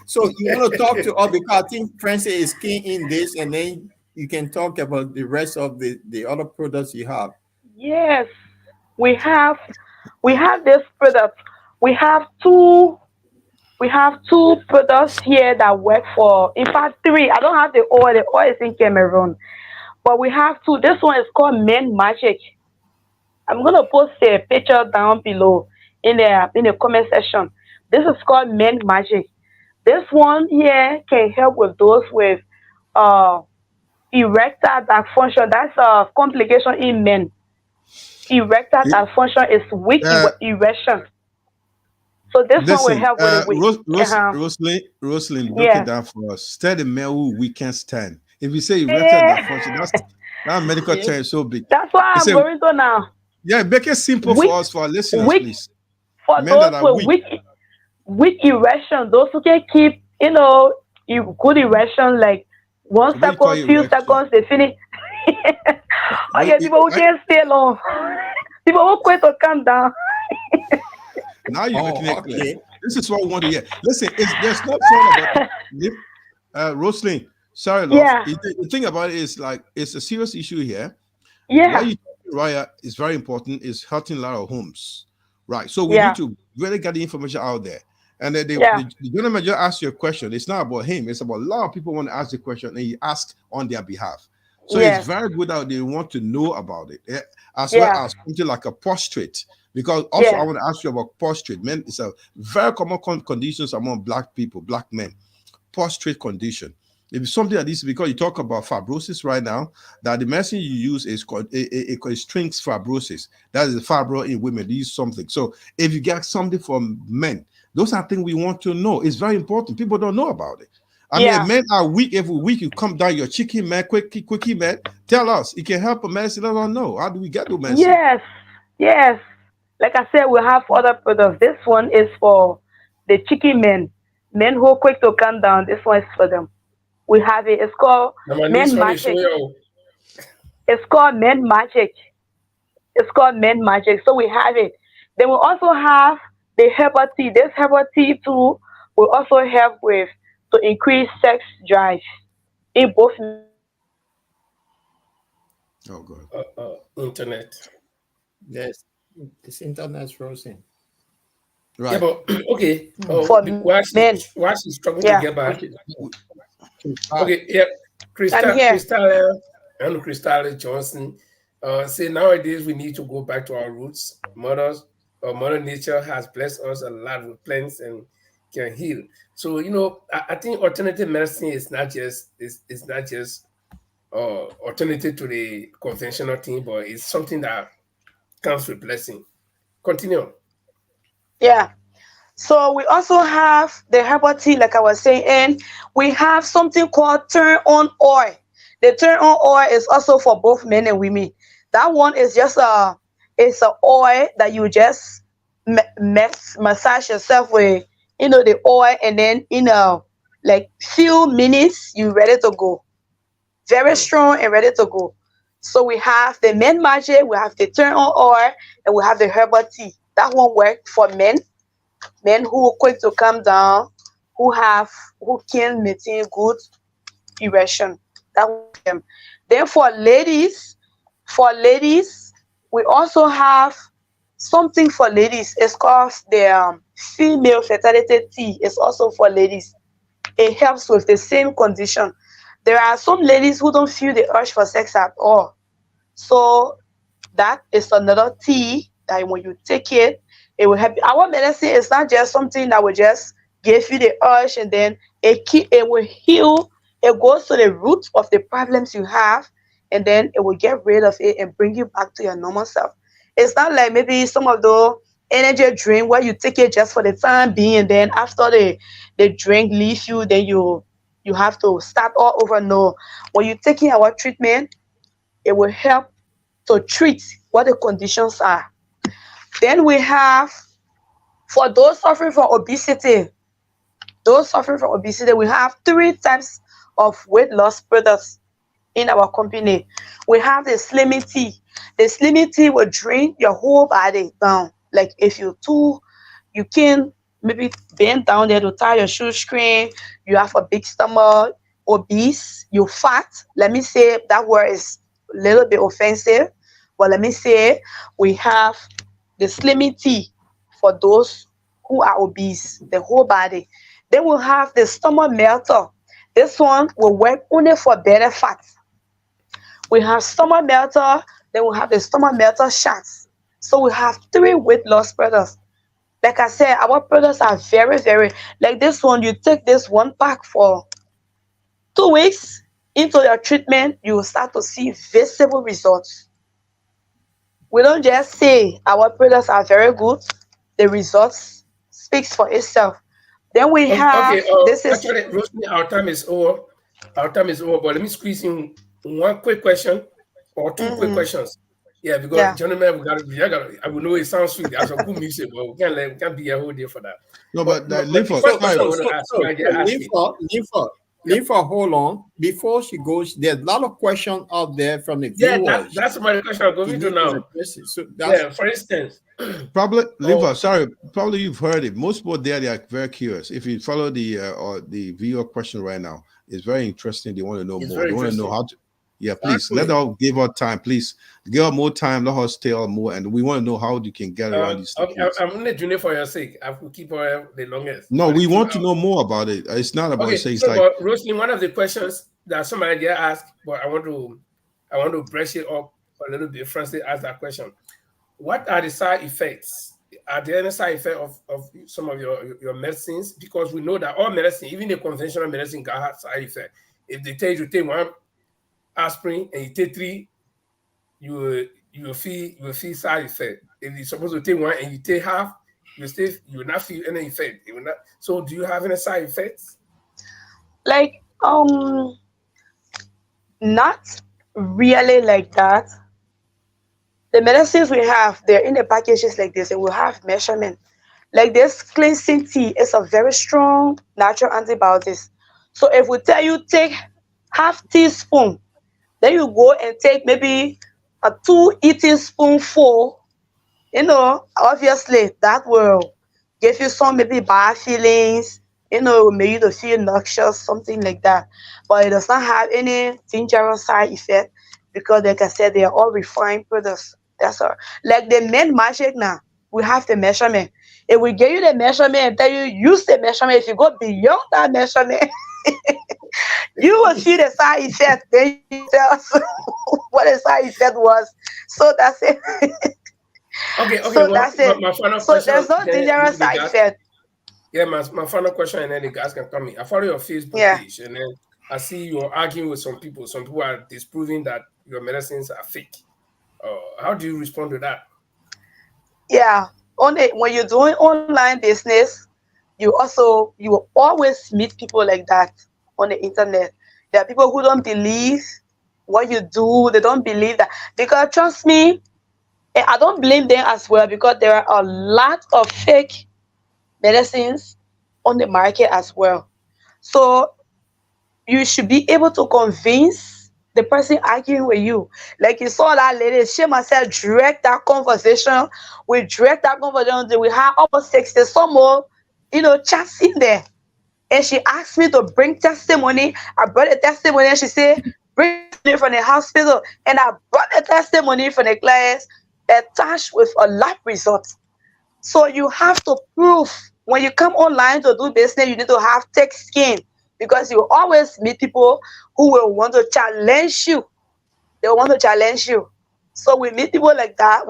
So you want to talk to us because I think Francis is keen in this, and then you can talk about the rest of the other products you have. Yes. We have this product. We have two products here that work for, in fact, three. I don't have the oil. The oil is in Cameroon. But we have two. This one is called Men Magic. I'm gonna post a picture down below in the comment section. This is called Men Magic. This one here can help with those with uh erectile dysfunction. That's a complication in men. Erectile dysfunction is weak erection. So this one will Listen, help with it. Rosalind, break it down for us. Tell the man who we can stand. If you say erectile dysfunction, that medical term is so big. That's why I'm going to now. Yeah, make it simple for us, for our listeners, please. For men those with weak erection, those who can keep, good erection, like 1 second, few seconds, they finish. Okay, people who can't stay long. People who quit to calm down. Now you're making it clear. This is what we want to hear. Listen, there's no point about Rosalind. Sorry, love. Yeah. The thing about it is, like, it's a serious issue here. Yeah. What you Raya is very important, is hurting a lot of homes. Right. So we need to really get the information out there. And the gentleman just asked you a question. It's not about him. It's about a lot of people want to ask the question, and he asked on their behalf. So it's very good that they want to know about it, as well as something like a prostrate. Because also I want to ask you about prostrate. Men, it's a very common conditions among black people, black men. Prostrate condition. It's something that this, because you talk about fibrosis right now, that the medicine you use is called it constricts fibrosis. That is the fibro in women. They use something. So if you get something from men, those are things we want to know. It's very important. People don't know about it. I mean, if men are weak, every week you come down your chicken man, quickie man, tell us. It can help a medicine. I don't know. How do we get to medicine? Yes. Like I said, we have other products. This one is for the chicken men who are quick to calm down. This one is for them. We have it. It's called Men Magic. It's called Men Magic. It's called Men Magic. So we have it. Then we also have the herbal tea. This herbal tea too will also help with to increase sex drive in both. Oh, good. Internet. Yes, it's internet frozen. Right. Yeah, but okay. For while she's struggling to get back. Okay, yeah. Crystal Johnson say nowadays we need to go back to our roots. Mother Nature has blessed us a lot with plants and can heal. So I think alternative medicine is not just alternative to the conventional thing, but it's something that comes with blessing. Continue. Yeah. So we also have the herbal tea, like I was saying, and we have something called turn on oil. The turn on oil is also for both men and women. That one is just it's an oil that you just massage yourself with, the oil, and then in like few minutes you're ready to go. Very strong and ready to go. So we have the Men Magic, we have the turn on oil, and we have the herbal tea. That one works for men who are quick to calm down, who can maintain good erection. That them. Then for ladies, we also have something for ladies. It's called the female fertility tea. It's also for ladies. It helps with the same condition. There are some ladies who don't feel the urge for sex at all. So that is another tea that when you take it, it will help you. Our medicine is not just something that will just give you the urge and then it will heal. It goes to the root of the problems you have, and then it will get rid of it and bring you back to your normal self. It's not like maybe some of the energy drink where you take it just for the time being, and then after the drink leaves you, then you have to start all over. No, when you're taking our treatment, it will help to treat what the conditions are. Then we have, for those suffering from obesity, we have 3 types of weight loss products in our company. We have the Slimming Tea. The Slimming Tea will drain your whole body down. Like if you can maybe bend down there to tie your shoestring, you have a big stomach, obese, you're fat. Let me say that word is a little bit offensive, but let me say we have the Slimming Tea for those who are obese, the whole body. Then we'll have the Stomach Melter. This one will work only for better fat. We have Stomach Melter, then we'll have the Stomach Melter shots. So we have 3 weight loss products. Like I said, our products are very, very, like this one, you take this one pack for 2 weeks into your treatment, you will start to see visible results. We don't just say our products are very good, the results speaks for itself. Then we have, Okay. this is, Actually, Rosemary, our time is over. Our time is over. But let me squeeze in one quick question or 2 quick questions. Yeah, because yeah. gentlemen, I will know it sounds sweet. There's some good music, but we can't be a whole day for that. No, but the Linford, first question I sorry. want to ask, I get asked it. Linford, hold on. Before she goes, there's a lot of questions out there from the viewers. Yeah, that's my question I'm going to now. So that's, Yeah, for instance, Probably, Linford, sorry, probably you've heard it. Most people there, they are very curious. If you follow the viewer question right now, it's very interesting. They want to know It's more. very They want to know interesting. how to. Yeah, please let us give her time. Please give her more time. Let us tell more, and we want to know how you can get around these okay, techniques. I'm only doing it for your sake. I will keep her the longest. No, for the we 2 want to hours. know more about it. It's not about Okay, saying so like but Rosalie, one of the questions that somebody there asked, but I want to brush it up a little bit. Francis asked that question. What are the side effects? Are there any side effect of some of your medicines? Because we know that all medicine, even the conventional medicine, can have side effect. If they tell you to take 1 aspirin and you take 3, you will feel side effect. If you're supposed to take 1 and you take half, you will not feel any effect. You will not. So, do you have any side effects? Like, not really like that. The medicines we have, they're in the packages like this, and we have measurement. Like this cleansing tea is a very strong natural antibiotic. So if we tell you take half teaspoon, then you go and take maybe a 2 eating spoonful, obviously that will give you some maybe bad feelings, maybe to feel noxious, something like that. But it does not have any dangerous side effect because, like I said, they are all refined products. That's all. Like the main magic now, we have the measurement. If we give you the measurement and tell you use the measurement, if you go beyond that measurement, you will feel the side effect. Then you tell us what the side effect was. So that's it. Okay. So Well, that's it. my final So question. there's no dangerous side effect. Yeah, my final question, and then the guys can come in. I follow your Facebook Yeah. page, and then I see you're arguing with some people. Some people are disproving that your medicines are fake. How do you respond to that? Yeah. When you're doing online business, you will always meet people like that on the internet. There are people who don't believe what you do. They don't believe that, because trust me, I don't blame them as well, because there are a lot of fake medicines on the market as well. So you should be able to convince the person arguing with you. Like you saw that lady, she myself direct that conversation. We direct that conversation. We had almost 60 some more, chats in there. And she asked me to bring testimony. I brought the testimony, and she said, bring it from the hospital. And I brought the testimony from the clients attached with a lab result. So you have to prove. When you come online to do business, you need to have thick skin, because you always meet people who will want to challenge you. They want to challenge you. So we meet people like that.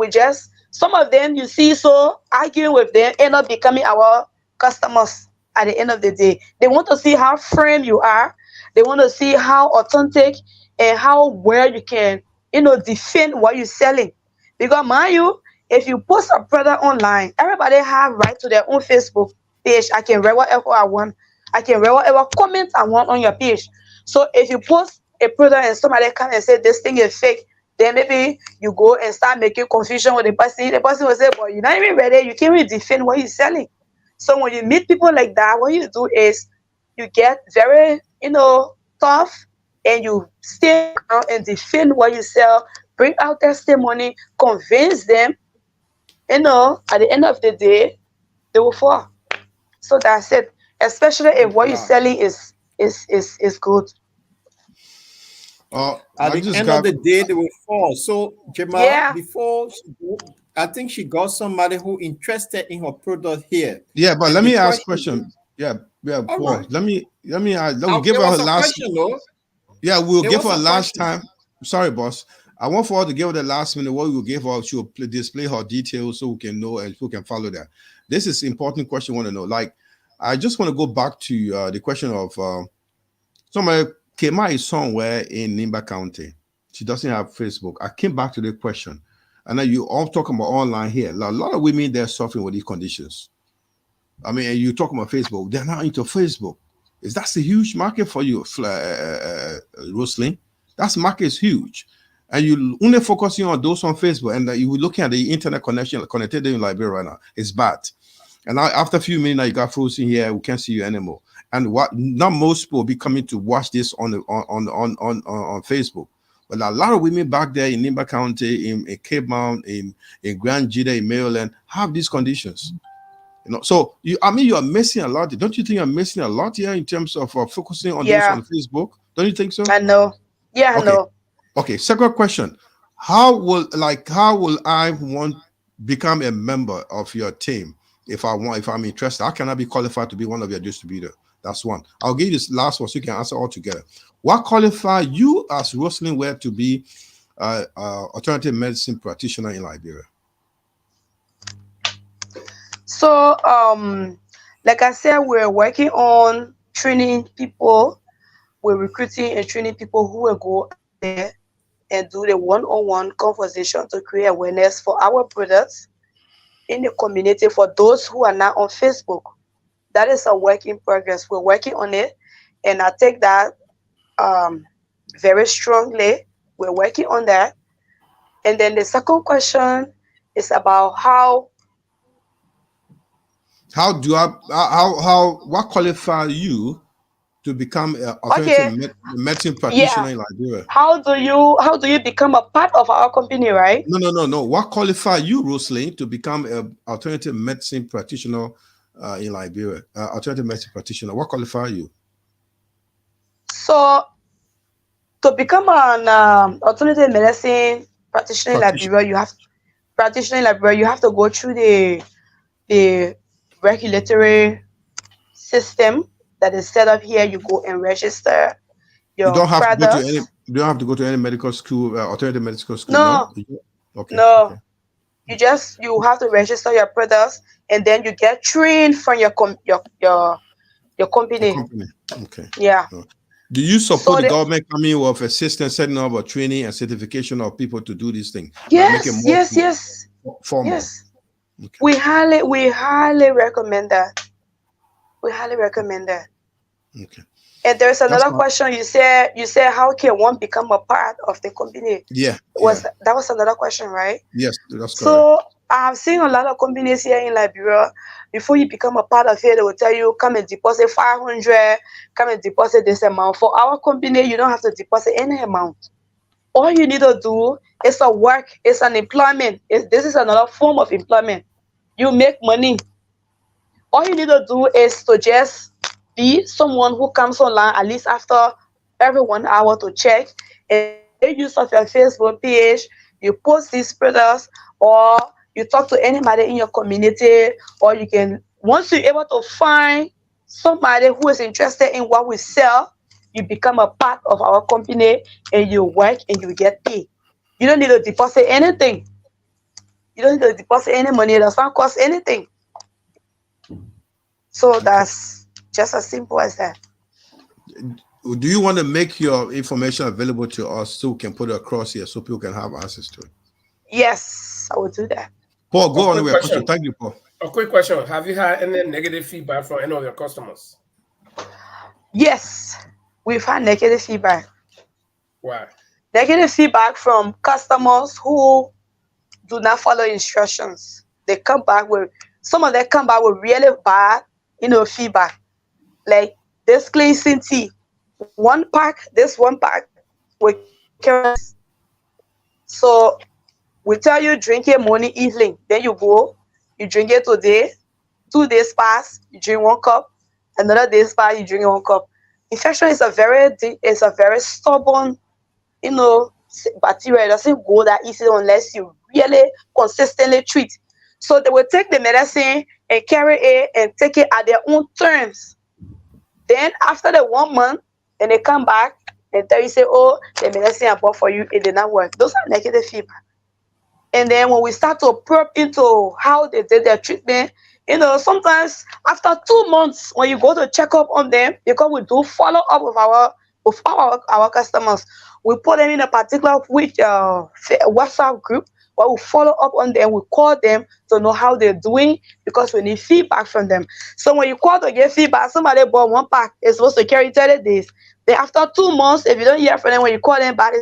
Some of them you see, so arguing with them end up becoming our customers at the end of the day. They want to see how firm you are. They want to see how authentic and how well you can, defend what you're selling. Because mind you, if you post a product online, everybody have right to their own Facebook page. I can read whatever I want. I can read whatever comment I want on your page. So if you post a product and somebody come and say this thing is fake, then maybe you go and start making confusion with the person. The person will say, "But you're not even ready. You can't even defend what you're selling." So when you meet people like that, what you do is you get very, tough, and you stay around and defend what you sell, bring out testimony, convince them. At the end of the day, they will fall. So that's it. Especially if what you're selling is good. At the end of the day, they will fall. So, Jamal, Yeah. before she go, I think she got somebody who interested in her product here. Yeah, but And let the me ask a question- question. Yeah, All Paul. right. Let me Now, give there her was her a last. question, though. Yeah, we'll There give was her a last question. time. Sorry, boss. I want for her to give her the last minute. What we will give her, she will display her details so we can know and people can follow that. This is important question. I want to know. Like, I just want to go back to the question of somebody Kema is somewhere in Nimba County. She doesn't have Facebook. I came back to the question, and now you all talking about online here. A lot of women they're suffering with these conditions. I mean, you talking about Facebook. They're not into Facebook. That's a huge market for you, Roslyn. That market is huge. And you only focusing on those on Facebook, and you looking at the internet connectivity in Liberia right now. It's bad. And now, after a few minutes, now you got frozen here. We can't see you anymore. And what? Not most people will be coming to watch this on Facebook. But a lot of women back there in Nimba County, in Cape Mount, in Grand Jida, in Maryland, have these conditions. You know, so you are missing a lot. Don't you think you're missing a lot here in terms of focusing on this on Facebook? Don't you think so? I know. Yeah, okay. I know. Okay. Second question: How will I want become a member of your team if I'm interested? How can I be qualified to be one of your distributors? That's one. I'll give you this last one so you can answer all together. What qualifies you as Roslyn Ware to be alternative medicine practitioner in Liberia? So, like I said, we're working on training people. We're recruiting and training people who will go there and do the one-on-one conversation to create awareness for our products in the community for those who are not on Facebook. That is a work in progress. We're working on it, and I take that very strongly. We're working on that. And then the second question is about what qualifies you to become an alternative medicine practitioner in Liberia? How do you become a part of our company, right? No. What qualifies you, Roslyn, to become an alternative medicine practitioner in Liberia? Alternative medicine practitioner. What qualifies you? So, to become an alternative medicine practitioner in Liberia, you have to go through the regulatory system that is set up here. You go and register your you don't have products. To go to any. You don't have to go to any medical school, alternative medical school. No. Okay. No. Okay. You have to register your products, and then you get trained from your company. Okay. Yeah. Do you support the government coming with assistance, setting up a training and certification of people to do these things? Yes. Formal. Yes. Okay. We highly recommend that. Okay. And there's another question. You said how can one become a part of the company? Yeah. That was another question, right? Yes, that's correct. So I've seen a lot of companies here in Liberia. Before you become a part of it, they will tell you, come and deposit 500, come and deposit this amount. For our company, you don't have to deposit any amount. All you need to do is a work, it's an employment. This is another form of employment. You make money. All you need to do is to just be someone who comes online at least after every 1 hour to check and make use of your Facebook page. You post these products, or you talk to anybody in your community, or you can, once you're able to find somebody who is interested in what we sell, you become a part of our company and you work and you get paid. You don't need to deposit anything. You don't need to deposit any money. It does not cost anything. So that's just as simple as that. Do you want to make your information available to us so we can put it across here so people can have access to it? Yes, I will do that. Paul, go on with your. Thank you, Paul. A quick question. Have you had any negative feedback from any of your customers? Yes, we've had negative feedback. Why? Negative feedback from customers who do not follow instructions. Some of them come back with really bad, feedback. Like this cleansing tea, one pack with carrots. So we tell you drink it morning, evening. Then you go, you drink it today. 2 days pass, you drink 1 cup. Another day pass, you drink 1 cup. Infection is a very stubborn, bacteria. It doesn't go that easily unless you really consistently treat. So they will take the medicine and carry it and take it at their own terms. Then after the 1 month, and they come back, and tell you say, oh, the medicine I bought for you, it did not work. Those are negative feedback. And then when we start to probe into how they did their treatment, sometimes after 2 months, when you go to check up on them, because we do follow up with our customers, we put them in a particular WhatsApp group where we follow up on them. We call them to know how they're doing because we need feedback from them. So when you call to get feedback, somebody bought one pack, it's supposed to carry 30 days. Then after 2 months, if you don't hear from them, when you call them back,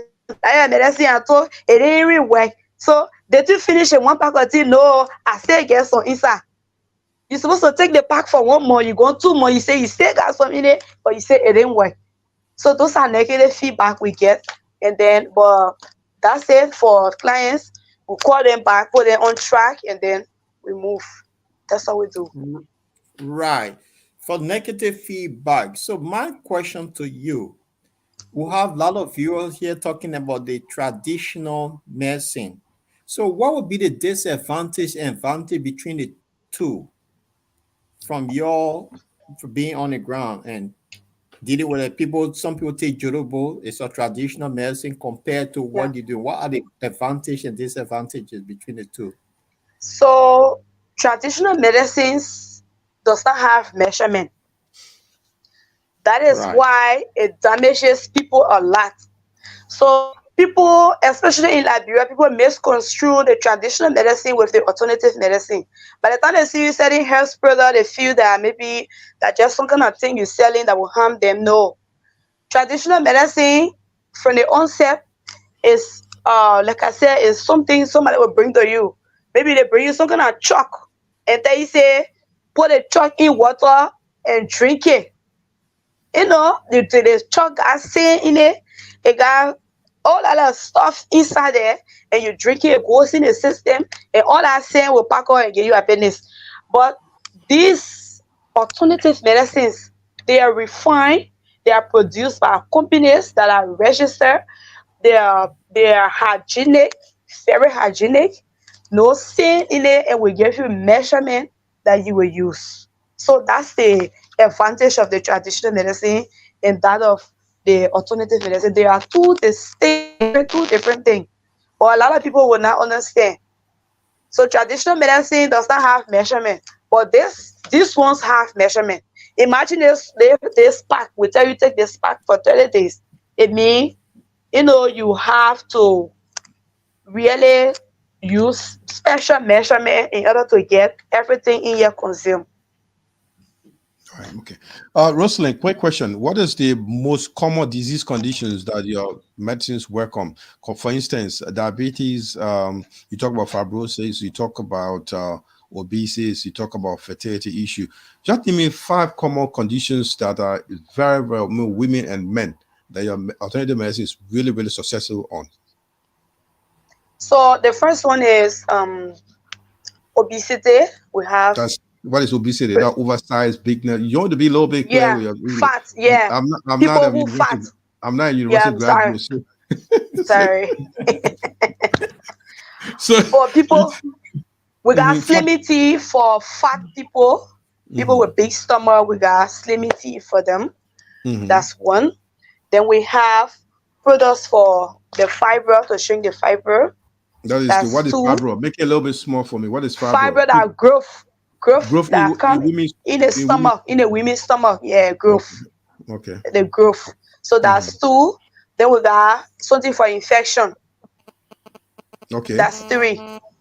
medicine I told it didn't really work. So they do finish in one pack until no, I still get some inside. You're supposed to take the pack for 1 month, you go 2 months, you say you still got some in it, but you say it didn't work. So those are negative feedback we get. And then, but that's it for clients. We call them back, put them on track, and then we move. That's how we do. Right. For negative feedback. So my question to you, we have a lot of viewers here talking about the traditional medicine. So what would be the disadvantage and advantage between the two from for being on the ground and dealing with it? Some people take Jorobo, it's a traditional medicine compared to what you do. What are the advantages and disadvantages between the two? So traditional medicines does not have measurement. That is why it damages people a lot. So people, especially in Liberia, people misconstrue the traditional medicine with the alternative medicine. By the time they see you selling health product, they feel that maybe that just some kind of thing you're selling that will harm them. No. Traditional medicine from the onset is, like I said, is something somebody will bring to you. Maybe they bring you some kind of chalk and they say, put a chalk in water and drink it. The chalk got sand in it. It got all that stuff inside there, and you drink it, it goes in the system, and all that sand will pack out and give you appendix. But these alternative medicines, they are refined, they are produced by companies that are registered, they are hygienic, very hygienic, no sand in it, and will give you measurement that you will use. So that's the advantage of the traditional medicine and that of the alternative medicine. They are two different things. But a lot of people will not understand. So traditional medicine does not have measurement, but these ones have measurement. Imagine this pack. We tell you take this pack for 30 days. It means, you have to really use special measurement in order to get everything in your consume. All right, okay. Rosalind, quick question. What is the most common disease conditions that your medicines work on? For instance, diabetes, you talk about fibrosis, you talk about obesity, you talk about fertility issue. Just give me 5 common conditions that are very, very women and men that your alternative medicine is really, really successful on. So the first one is obesity. We have... What is obesity? That oversized, big. You want to be a little bit clear. Really, fat. Yeah. I'm not a university graduate. Sorry. So for people, we got slimity for fat people. People with big stomach, we got slimity for them. That's one. Then we have products for the fiber, to shrink the fiber. What is fibro? Make it a little bit small for me. What is fibro? Fiber that growth that come in the stomach, in the women's stomach. Yeah, growth. Okay. The growth. So that's 2. Then we got something for infection. Okay. That's 3.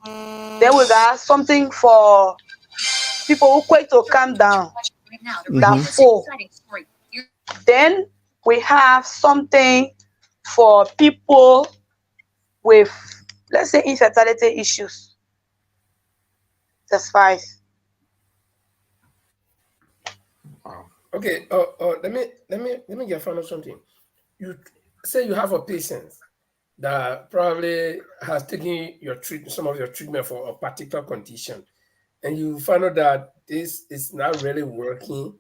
Then we got something for people who quick to calm down. That's 4. Then we have something for people with, let's say, infertility issues. That's 5. Okay. Let me get found out something. You say you have a patient that probably has taken some of your treatment for a particular condition, and you find out that this is not really working.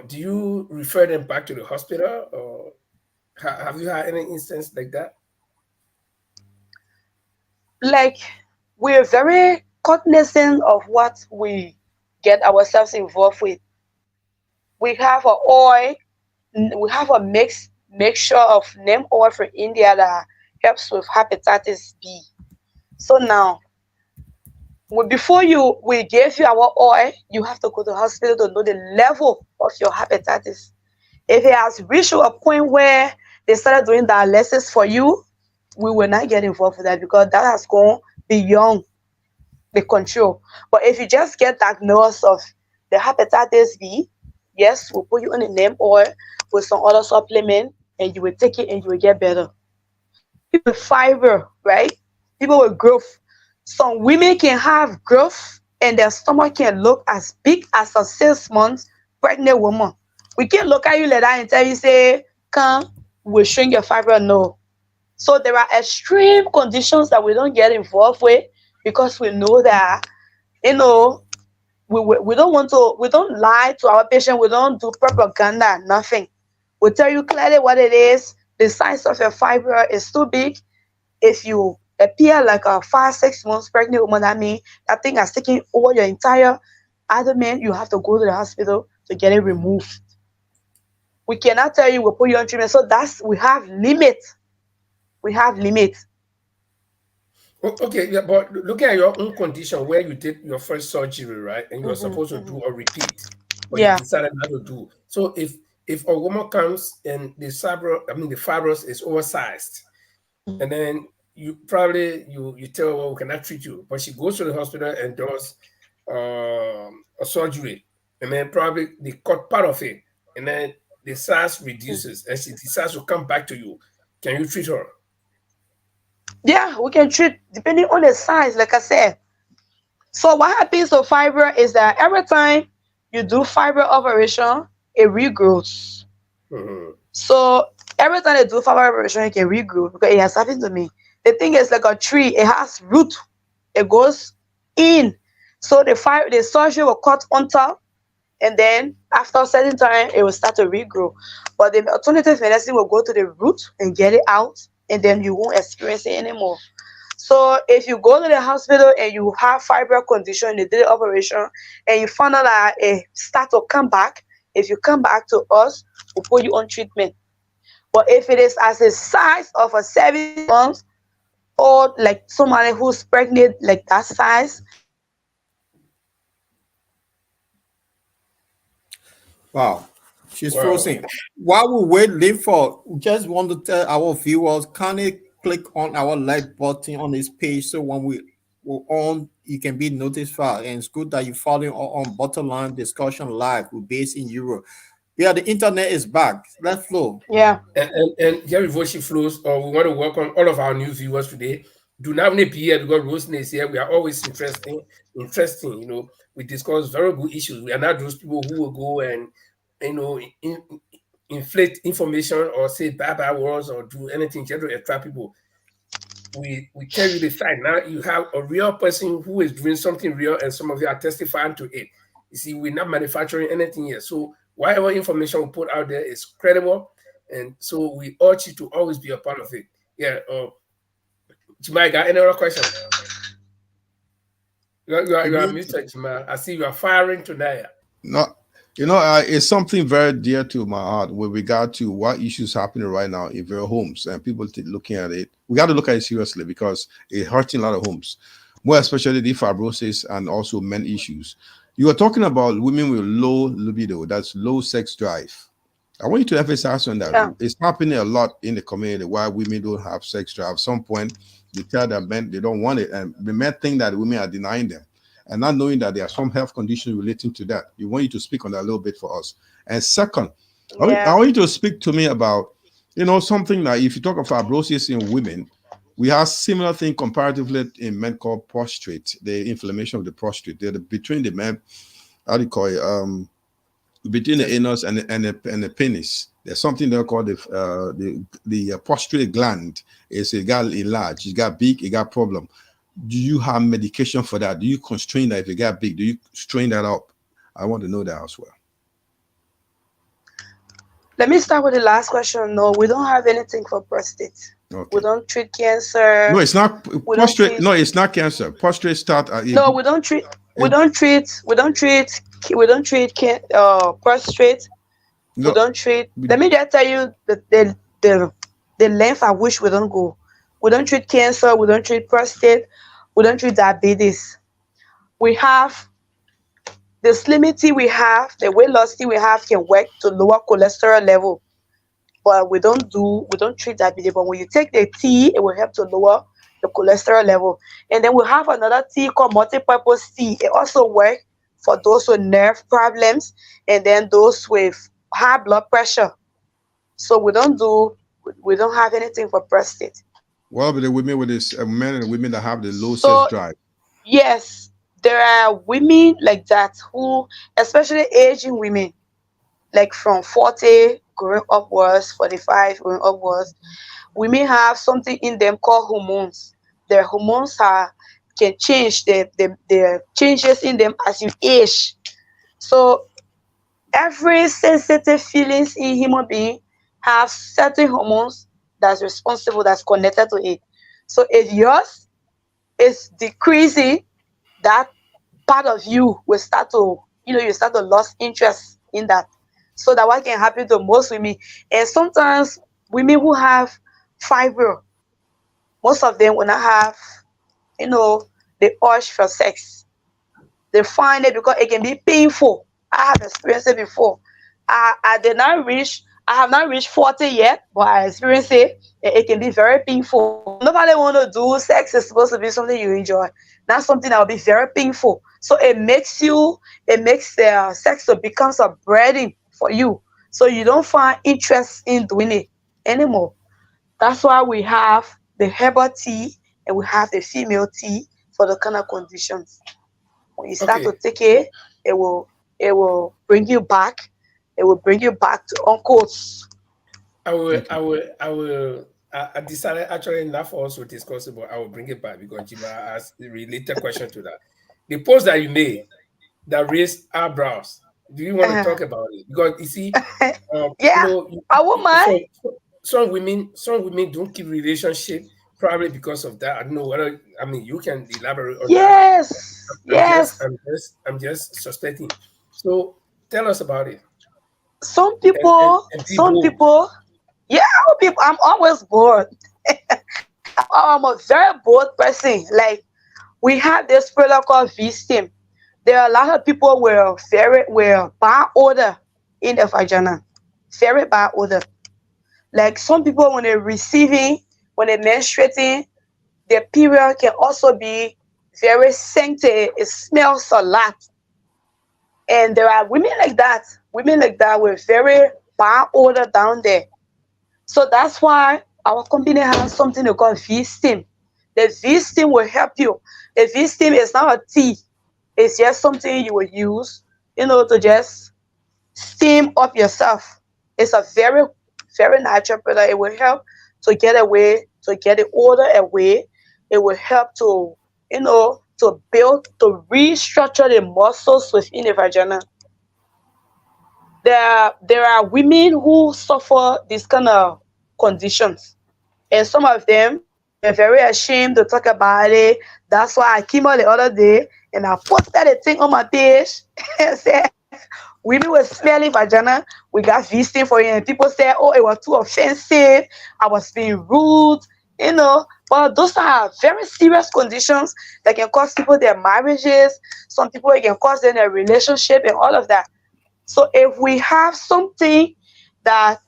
Do you refer them back to the hospital, or have you had any instance like that? Like, we're very cognizant of what we get ourselves involved with. We have a oil, we have a mixed mixture of neem oil from India that helps with hepatitis B. So now, before we give you our oil, you have to go to the hospital to know the level of your hepatitis. If it has reached a point where they started doing dialysis for you, we will not get involved with that because that has gone beyond the control. But if you just get diagnosed of the hepatitis B, yes, we'll put you on the neem oil with some other supplement and you will take it and you will get better. People with fiber, right? People with growth. Some women can have growth and their stomach can look as big as a 6 months pregnant woman. We can't look at you like that and tell you, say, come, we'll shrink your fiber. No. So there are extreme conditions that we don't get involved with because we know that, we don't lie to our patient. We don't do propaganda, nothing. We tell you clearly what it is. The size of your fiber is too big. If you appear like a 5-6 months pregnant woman, that means that thing has taken over your entire abdomen. You have to go to the hospital to get it removed. We cannot tell you we'll put you on treatment. So we have limits. We have limits. Okay, yeah, but looking at your own condition where you did your first surgery, right, and you were supposed to do a repeat, but you decided not to do. So if a woman comes and the fibrous is oversized, and then you probably you tell her, well, we cannot treat you, but she goes to the hospital and does a surgery, and then probably they cut part of it, and then the size reduces, and she decides to come back to you. Can you treat her? Yeah, we can treat depending on the size, like I said. So what happens to fiber is that every time you do fiber operation, it regrows. So every time they do fiber operation, it can regrow because it has happened to me. The thing is like a tree, it has root, it goes in. So the surgery will cut on top, and then after a certain time, it will start to regrow. But the alternative medicine will go to the root and get it out, and then you won't experience it anymore. So if you go to the hospital and you have fiber condition, you did the operation, and you find out that it start to come back, if you come back to us, we'll put you on treatment. But if it is as the size of a 7 months, or like somebody who's pregnant, like that size. Wow, she's frozen. While we wait, live for, just want to tell our viewers, can you click on our like button on this page so when we're on, you can be notified. And it's good that you follow on Bottom Line Discussion Live. We're based in Europe. Yeah, the internet is back. Let's flow. Yeah. And here before she flows, we want to welcome all of our new viewers today. Do not only be here because Rosemary is here. We are always interesting. You know, we discuss very good issues. We are not those people who will go and inflate information or say bad words or do anything just to attract people. We tell you the fact. Now you have a real person who is doing something real, and some of you are testifying to it. You see, we're not manufacturing anything here. So whatever information we put out there is credible, and so we urge you to always be a part of it. Yeah. Jemma, got any other question? You are muted, Jemma. I see you are firing tonight. No, it's something very dear to my heart with regard to what issues happening right now in various homes, and people looking at it. We got to look at it seriously because it's hurting a lot of homes, more especially the fibrosis and also men issues. You were talking about women with low libido, that's low sex drive. I want you to emphasize on that. Yeah. It's happening a lot in the community why women don't have sex drive. At some point, they tell their men they don't want it, and the men think that women are denying them, and not knowing that there are some health conditions relating to that. We want you to speak on that a little bit for us. And second, I want you to speak to me about, something that if you talk of fibrosis in women, we have similar thing comparatively in men called prostate, the inflammation of the prostate. They're between the men, how do you call it? Between the anus and the penis. There's something they call the prostate gland. It got enlarged, it got big, it got problem. Do you have medication for that? Do you constrain that if it got big? Do you strain that up? I want to know that as well. Let me start with the last question. No, we don't have anything for prostate. Okay. We don't treat cancer. No, it's not prostate. No, it's not cancer. Prostate start. No, we don't treat. We don't treat prostate. No. We don't treat. Let me just tell you the the length at which we don't go. We don't treat cancer, we don't treat prostate, we don't treat diabetes. We have the slimity we have, the weight loss tea we have can work to lower cholesterol level, but we don't treat diabetes. But when you take the tea, it will help to lower the cholesterol level. And then we have another tea called multi-purpose tea. It also works for those with nerve problems and then those with high blood pressure. So we don't have anything for prostate. What about the women with this men and women that have the low So sex drive? yes, there are women like that who, especially aging women, like from 40 going upwards, 45 going upwards, women have something in them called hormones. Their hormones can change, the changes in them as you age. So every sensitive feelings in human being have certain hormones that's responsible, that's connected to it. So if yours is decreasing, that part of you will start to, you start to lose interest in that. So that what can happen to most women. And sometimes women who have fibroid, most of them will not have, the urge for sex. They find it because it can be painful. I have experienced it before. I have not reached 40 yet, but I experienced it. It can be very painful. Nobody want to do sex. Is supposed to be something you enjoy, not something that will be very painful. So it makes the sex to become a burden for you. So you don't find interest in doing it anymore. That's why we have the herbal tea and we have the female tea for the kind of conditions. When you start Okay. to take it, it will bring you back. It will bring you back to uncles. I decided actually not for us to discuss it, but I will bring it back because Jima asked a related question to that. The post that you made that raised eyebrows. Do you want to talk about it? Because you see, Yeah, I won't mind. some women don't keep relationship probably because of that. I don't know whether you can elaborate on that. Yes. I'm just suspecting. So tell us about it. Some And people, yeah, I'm always bored. I'm a very bored person. Like, we have this product called V-Stim. There are a lot of people with bad odor in the vagina. Very bad odor. Like, some people, when they're menstruating, their period can also be very scented. It smells a lot. And there are women like that with very bad odor down there. So that's why our company has something they call V-Stim. The V-Stim will help you. The V-Stim is not a tea. It's just something you will use, to just steam up yourself. It's a very, very natural product. It will help to get the odor away. It will help to, to restructure the muscles within the vagina. There are women who suffer these kind of conditions, and some of them are very ashamed to talk about it. That's why I came out the other day and I posted a thing on my page and said, women with smelly vagina, we got V-Stim for you. And people say, oh, it was too offensive, I was being rude, But those are very serious conditions that can cause people their marriages. Some people, it can cause them their relationship and all of that. So if we have something that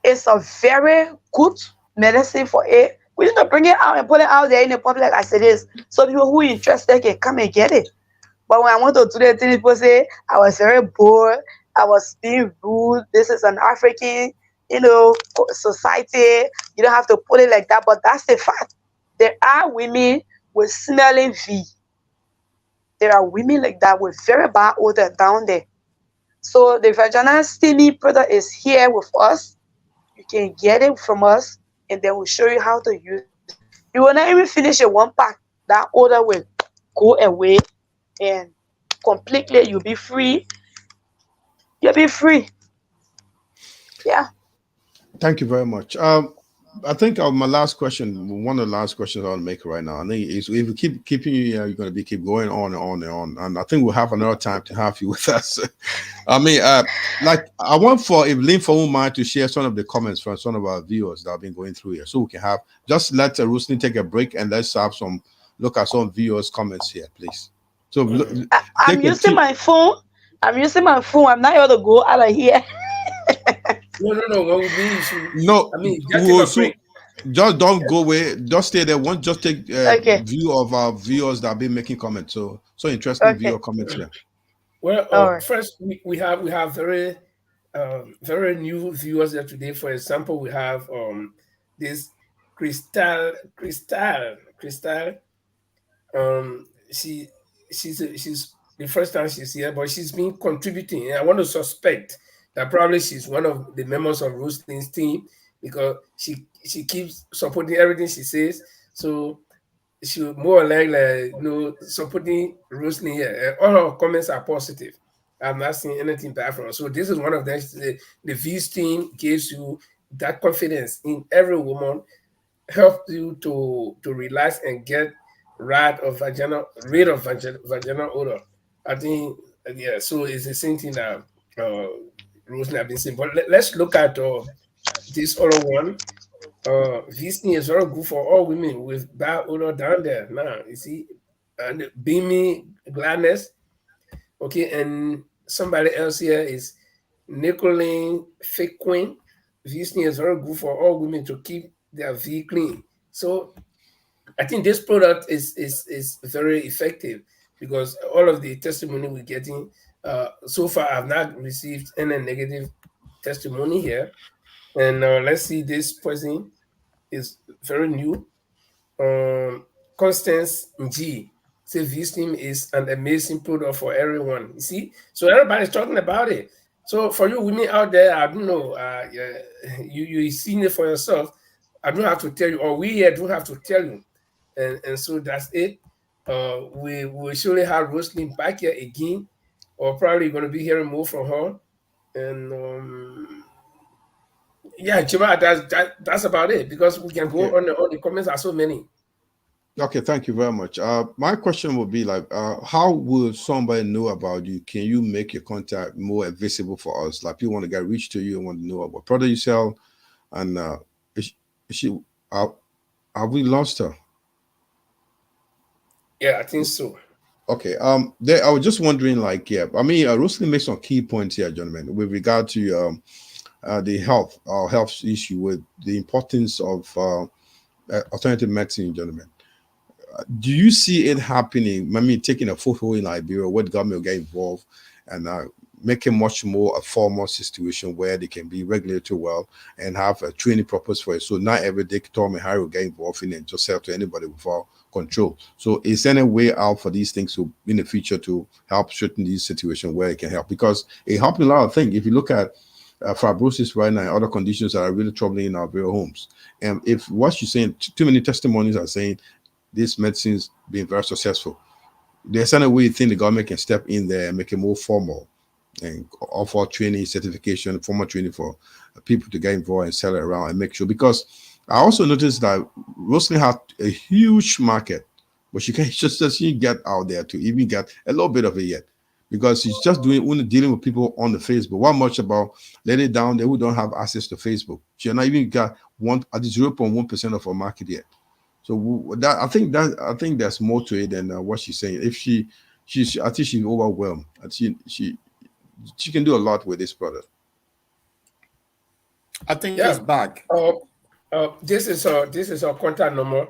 is a very good medicine for it, we need to bring it out and put it out there in the public as it is. So people who are interested can come and get it. But when I want to do the thing, people say, I was very bored, I was being rude, this is an African, society, you don't have to put it like that. But that's the fact. There are women with smelling V. There are women like that with very bad odor down there. So the vaginal steaming product is here with us. You can get it from us, and then we'll show you how to use it. You will not even finish it one pack. That odor will go away, and completely you'll be free. You'll be free. Yeah. Thank you very much. I think my last question, one of the last questions I'll make right now, I think is if we keep keeping you here, you're going to be keep going on and on and on, and I think we'll have another time to have you with us. I mean, like I want for if Lynn for mind to share some of the comments from some of our viewers that have been going through here, so we can have just let Rusni take a break and let's have some look at some viewers' comments here, please. So I'm using my phone. I'm using my phone. I'm not able to go out of here. No. What we mean is, no, I mean, just take a break. Just don't go away. Just stay there. One, just take Okay. view of our viewers that have been making comments. So interesting Okay. viewer comments here. Well, Alright. first we have very very new viewers there today. For example, we have this Crystal. She's the first time she's here, but she's been contributing. And I want to suspect that probably she's one of the members of Roslyn's team because she keeps supporting everything she says. So she more or less supporting Roslyn here. All her comments are positive. I'm not seeing anything bad from her. So this is one of them. The V's team gives you that confidence in every woman, helps you to relax and get rid of vaginal odor. I think so it's the same thing that Roslyn have been saying. But let's look at this other one. Visni is very good for all women with bad odor down there. Now you see, and beaming gladness. Okay, and somebody else here is Nicoline Fake Queen. Visni is very good for all women to keep their V clean. So I think this product is very effective because all of the testimony we're getting so far, I've not received any negative testimony here. And let's see, this person is very new. Constance G says Vistim is an amazing product for everyone. You see, so everybody's talking about it. So for you women out there, I don't know, you seen it for yourself. I don't have to tell you, or we here don't have to tell you. And so that's it. We will surely have Roslyn back here again, or probably going to be hearing more from her. And yeah, Chima, that's about it because we can go on the comments are so many. Okay, thank you very much. My question would be like, how will somebody know about you? Can you make your contact more visible for us? Like people want to get reach to you and want to know what product you sell, and have we lost her? Yeah, I think so. Okay. I was just wondering, like, I mean, Roslyn makes some key points here, gentlemen, with regard to the health issue with the importance of alternative medicine, gentlemen. Do you see it happening? I mean, taking a foothold in Liberia, where the government will get involved and make it much more a formal situation where they can be regulated well and have a training purpose for it. So not every day Tom and Harry will get involved in it and just sell to anybody without control. So is there any way out for these things to in the future to help straighten these situations where it can help? Because it helps a lot of things. If you look at fibrosis right now and other conditions that are really troubling in our real homes, and if what you're saying, too many testimonies are saying this medicine's been very successful, there's any way you think the government can step in there and make it more formal and offer training, certification, formal training for people to get involved and sell it around and make sure. Because I also noticed that Roslyn has a huge market, but she can't just get out there to even get a little bit of it yet, because she's just dealing with people on the Facebook. What much about letting down there who don't have access to Facebook? She not even got at the 0.1% of her market yet. So that I think there's more to it than what she's saying. If I think she's overwhelmed. She can do a lot with this product. I think it's back. This is our contact number.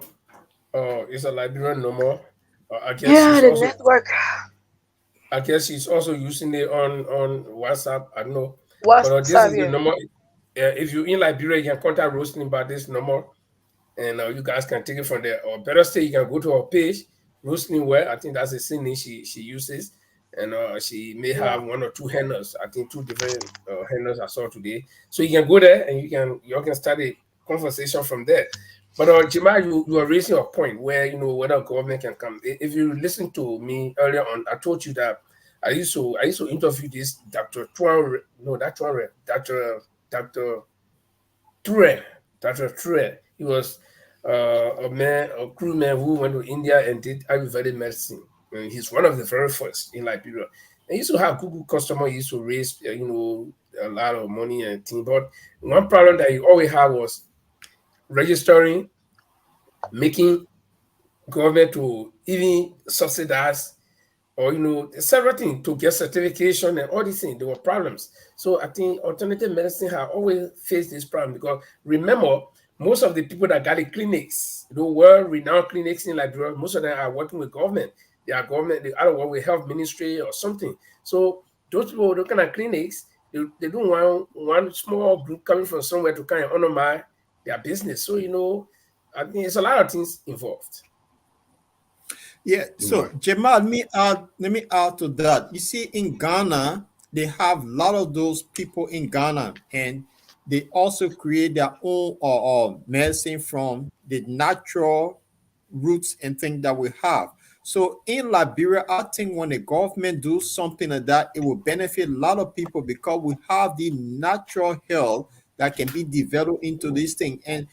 It's a Liberian number. I guess the network. I guess she's also using it on WhatsApp. I don't know. WhatsApp, but this is the number. If you're in Liberia, you can contact Roslyn by this number, and you guys can take it from there. Or better still, you can go to her page, Roslyn Wear. I think that's the same name she uses. And she may have one or two handlers. I think 2 different handlers I saw today. So you can go there and you can start a conversation from there. But Jemma, you are raising a point where whether government can come. If you listen to me earlier on, I told you that I used to interview this Dr. Toure. Dr. True. He was a crewman who went to India and did Ayurvedic medicine. And he's one of the very first in Liberia. And he used to have good customers. He used to raise, a lot of money and things. But one problem that he always had was registering, making government to even subsidize, or several things to get certification and all these things. There were problems. So I think alternative medicine have always faced this problem, because remember, most of the people that got the clinics, the world-renowned clinics in Liberia, most of them are working with government. They are government, they either work with health ministry or something. So those people, those kind of clinics, they don't want one small group coming from somewhere to kind of undermine their business. So, I think there's a lot of things involved. Yeah, so Jamal, let me add to that. You see, in Ghana, they have a lot of those people in Ghana, and they also create their own medicine from the natural roots and things that we have. So in Liberia, I think when the government do something like that, it will benefit a lot of people, because we have the natural health that can be developed into this thing. And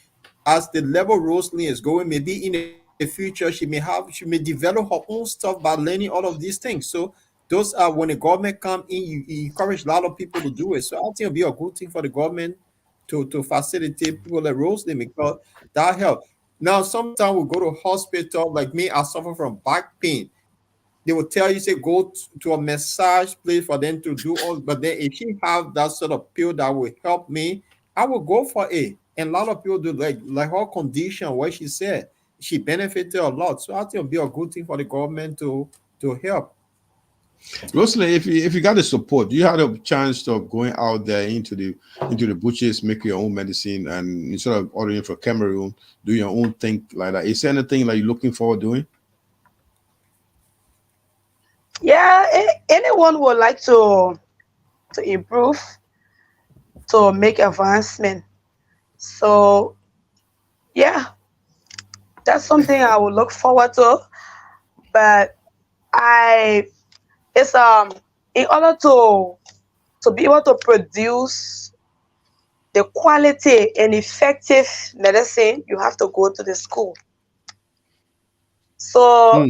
as the level Rosaline is going, maybe in the future she may develop her own stuff by learning all of these things. So those are, when the government come in, you encourage a lot of people to do it. So I think it'll be a good thing for the government to facilitate people like Rosaline, because that help. Now, sometimes we go to hospital, like me, I suffer from back pain. They will tell you, say, go to a massage place for them to do all. But then if she have that sort of pill that will help me, I will go for it. And a lot of people do, like her condition, what she said, she benefited a lot. So I think it'll be a good thing for the government to help. Rosaline, if you got the support, you had a chance of going out there into the butchers, make your own medicine, and instead of ordering from Cameroon, do your own thing like that. Is there anything like you're looking forward to doing? Yeah, anyone would like to improve, to make advancement. So yeah, that's something I would look forward to. But it's in order to be able to produce the quality and effective medicine, you have to go to the school. So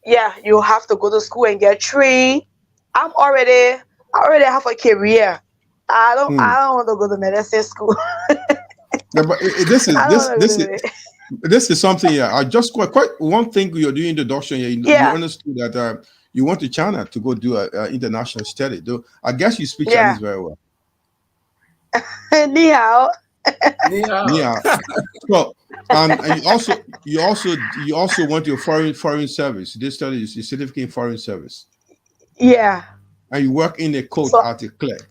yeah, you have to go to school and get trained. I already have a career. I don't want to go to medicine school. Yeah, but this is something. Yeah, I just quite one thing you're doing introduction. You understood that you went to China to go do an international study. Though I guess you speak Chinese very well. Ni hao. Yeah. So, and you also went to a foreign service. This study is a certificate in foreign service. Yeah. And you work in a court at a clerk.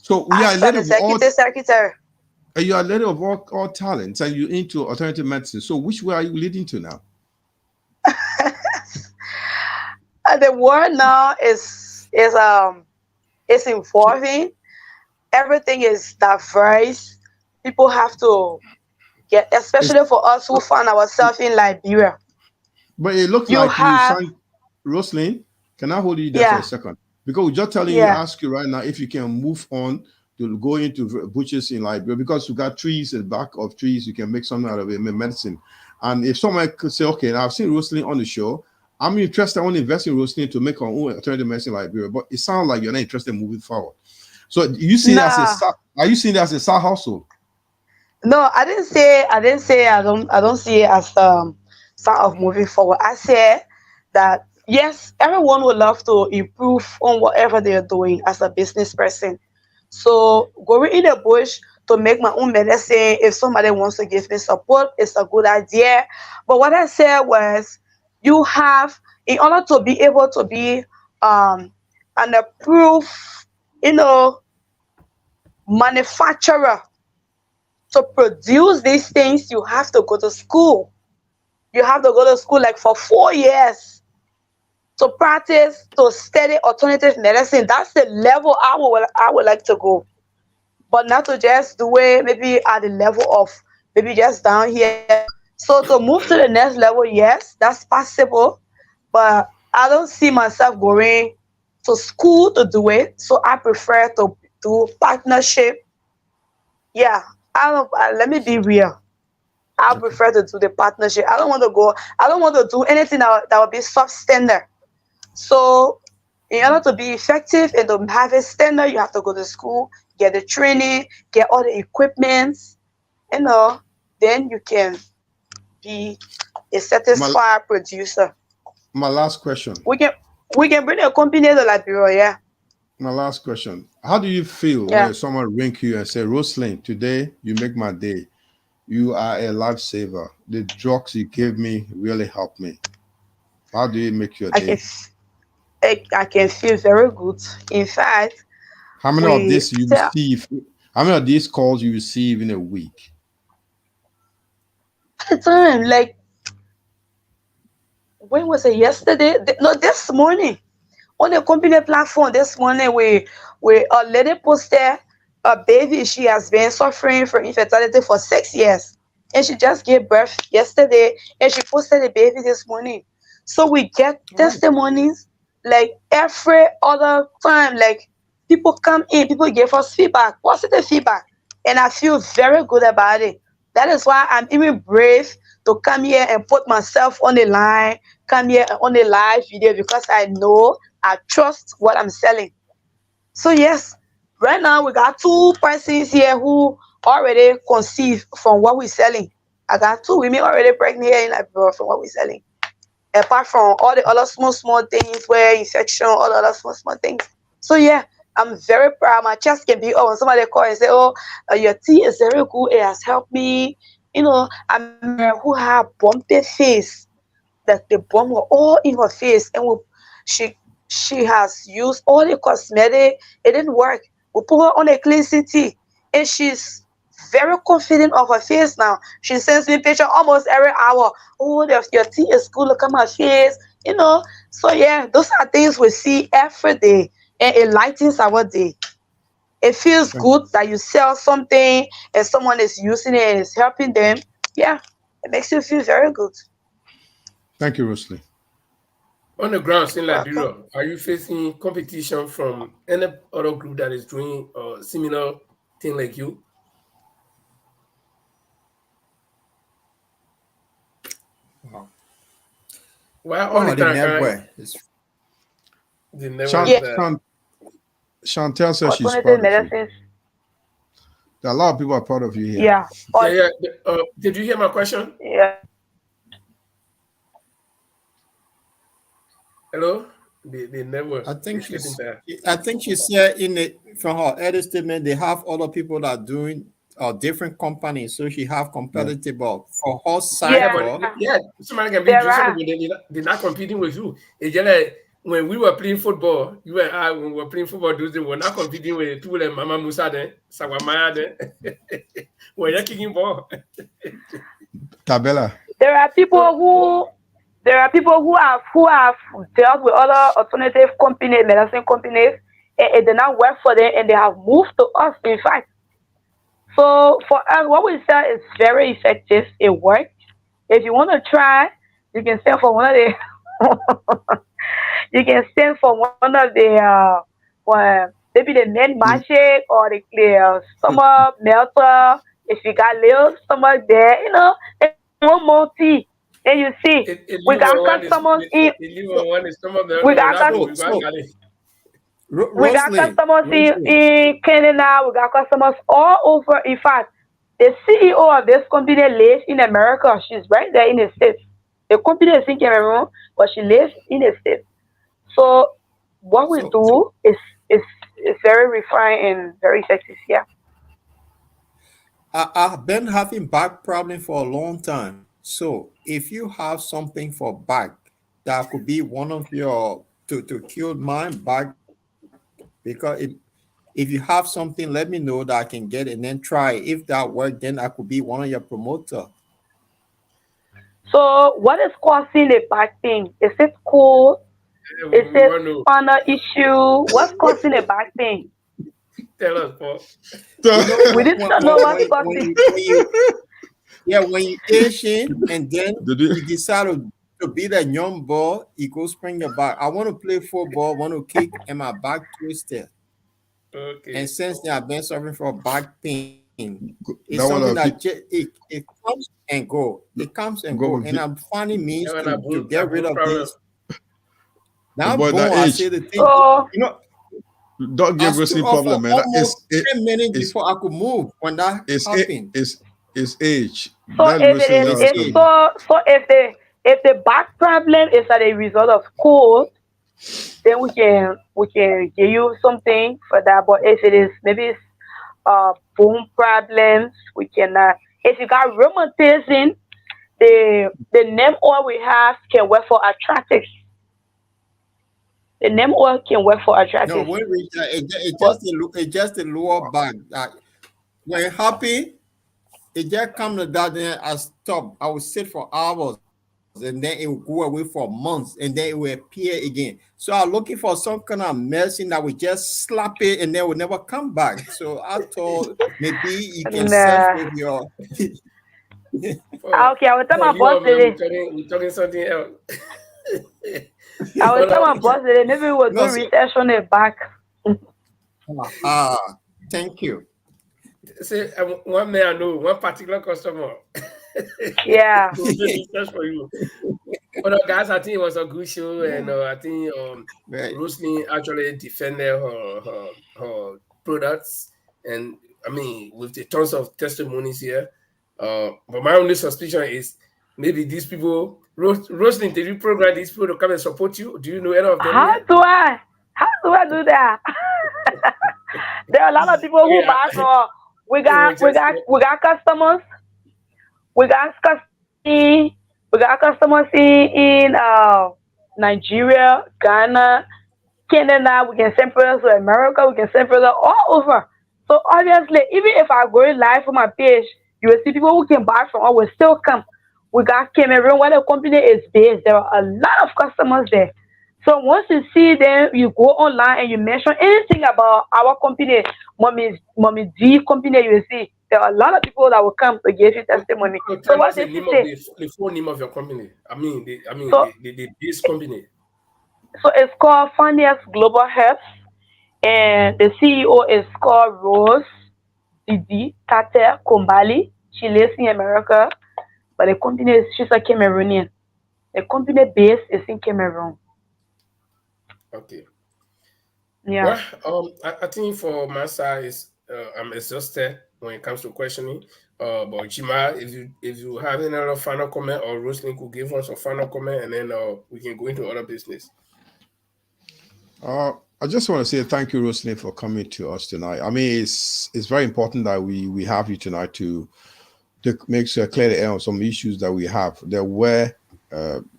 So we are a little of all. Secretary. You are a little of all talents, and you're into alternative medicine. So which way are you leading to now? The world now is evolving. Everything is diverse. People have to get, especially for us who find ourselves in Liberia. But it looks like you signed, Rosaline, can I hold you there for a second? Because we're just telling you, ask you right now if you can move on to go into butchers in Liberia, because you got trees and back of trees, you can make something out of it, medicine. And if someone could say, okay, now I've seen Rosaline on the show, I'm interested, I want to invest in Rosaline to make our own alternative medicine in Liberia, but it sounds like you're not interested in moving forward. So you see that are you seeing that as a side hustle? No, I didn't say I don't see it as sort of moving forward. I said that yes, everyone would love to improve on whatever they're doing as a business person. So going in the bush to make my own medicine, if somebody wants to give me support, it's a good idea. But what I said was, you have, in order to be able to be an approved, manufacturer, to produce these things, you have to go to school. You have to go to school like for 4 years to practice, to study alternative medicine. That's the level I would like to go. But not to just do it maybe at the level of maybe just down here. So to move to the next level, yes, that's possible. But I don't see myself going to school to do it. So I prefer to do partnership. Yeah, I don't. Let me be real. I prefer to do the partnership. I don't want to go. I don't want to do anything that will be substandard. So, in order to be effective and to have a standard, you have to go to school, get the training, get all the equipment, then you can be a satisfied producer. My last question. We can bring a company to Liberia, yeah. My last question. How do you feel when someone ring you and say, Rosalind, today you make my day. You are a lifesaver. The drugs you gave me really helped me. How do you make your day? I can feel very good. In fact, how many of this you receive? How many of these calls you receive in a week? At the time, like, when was it? Yesterday? No, this morning. On the company platform this morning, we a lady posted a baby. She has been suffering from infertility for 6 years, and she just gave birth yesterday, and she posted the baby this morning. So we get testimonies like every other time. Like, people come in, people give us feedback, positive feedback, and I feel very good about it. That is why I'm even brave to come here and put myself on the line, come here on the live video, because I know, I trust what I'm selling. So yes, right now we got 2 persons here who already conceived from what we're selling. I got 2 women already pregnant here in Liberia from what we're selling. Apart from all the other small things where infection, all the other small things. So yeah, I'm very proud. My chest can be up when somebody call and say, "Oh, your tea is very good. It has helped me." I'm who had bumpy face, that the bump were all in her face, and she has used all the cosmetic. It didn't work. We put her on a cleansing tea, and she's very confident of her face now. She sends me picture almost every hour. Oh, your tea is good. Look at my face. So yeah, those are things we see every day, and it lightens our day. It feels good that you sell something and someone is using it and is helping them. Yeah, it makes you feel very good. Thank you, Rosalie. On the grounds in Liberia, are you facing competition from any other group that is doing a similar thing like you? Wow. Well, all the time, the network. Chantel says she's proud of you. There are a lot of people are proud of you here. Yeah. Did you hear my question? Yeah. Hello? The network. I think she said from her earlier statement, they have other people that are doing different companies, so she have competitive for her side. Yeah, somebody can be doing something. They're not competing with you. It's just like when we were playing football, you and I, when we were playing football, we're not competing with people like Mama Musa then, Sawamaya then. We're not kicking ball. Tabella. There are people who have dealt with other alternative companies, medicine companies, and it did not work for them, and they have moved to us, in fact. So for us, what we sell is very effective. It works. If you want to try, you can sell for one of the you can send for one of the maybe the main magic or the stomach melter. If you got little stomach there, and one more tea. And you see, we got customers in. We got customers in Canada. We got customers all over. In fact, the CEO of this company lives in America. She's right there in the States. The company is in Cameroon, but she lives in the States. So what we do is very refined and very effective. Yeah. I've been having back problem for a long time. So if you have something for back, that could be one of your to kill my back, because if you have something, let me know that I can get it and then try. If that works, then I could be one of your promoter. So what is causing the back pain? Is it cold? Is it spinal issue? What's causing the back pain? Tell us, Paul. We didn't know what's causing. When you're Asian and then you decide to be that young boy, you go spring your back. I want to play football, want to kick, and my back twisted. Okay. And since then, I've been suffering from back pain. It's something that it comes and go. It comes and go. And I'm finding means to get rid of this. Now, I say the thing. You know, don't give wrestling problem, man. It's 10 minutes before I could move when that happened. It's age. So if the back problem is as a result of cold, then we can give you something for that. But if it is maybe bone problems, we cannot. If you got rheumatism, the neem oil we have can work for arthritis. The neem oil can work for arthritis. No, it's just the lower back. When you're happy, it just comes to that, then I stop. I will sit for hours, and then it will go away for months, and then it will appear again. So I'm looking for some kind of medicine that will just slap it, and then will never come back. So I thought maybe you can search with your. Okay, I will tell my boss today. We're talking something else. I will tell my boss today. Maybe we'll do research on the back. Thank you. Say one man I know, one particular customer. Yeah. Just for you. But no, guys, I think it was a good show, and I think Roselyn actually defended her products, and I mean with the tons of testimonies here. But my only suspicion is maybe these people, Roselyn, did you program these people to come and support you? Do you know any of them? How do I do that? There are a lot of people who buy for. We got customers. We got customers in Nigeria, Ghana, Canada. We can send products to America. We can send products all over. So obviously, even if I go live on my page, you will see people who can buy from us will still come. We got Cameroon, where the company is based. There are a lot of customers there. So once you see them, you go online and you mention anything about our company, Mommy D company, you will see there are a lot of people that will come to give you testimony. So what's the name of the full name of your company? The this company. So it's called Funniest Global Health, and the CEO is called Rose Didi Carter Kombali. She lives in America, but the company she's a Cameroonian. The company base is in Cameroon. Okay. Yeah. Well, I think for my side, I'm exhausted when it comes to questioning. But Jima, if you have any other final comment, or Roselyn could give us a final comment, and then we can go into other business. I just want to say thank you, Roselyn, for coming to us tonight. I mean, it's very important that we have you tonight to make sure clear the air on some issues that we have. That where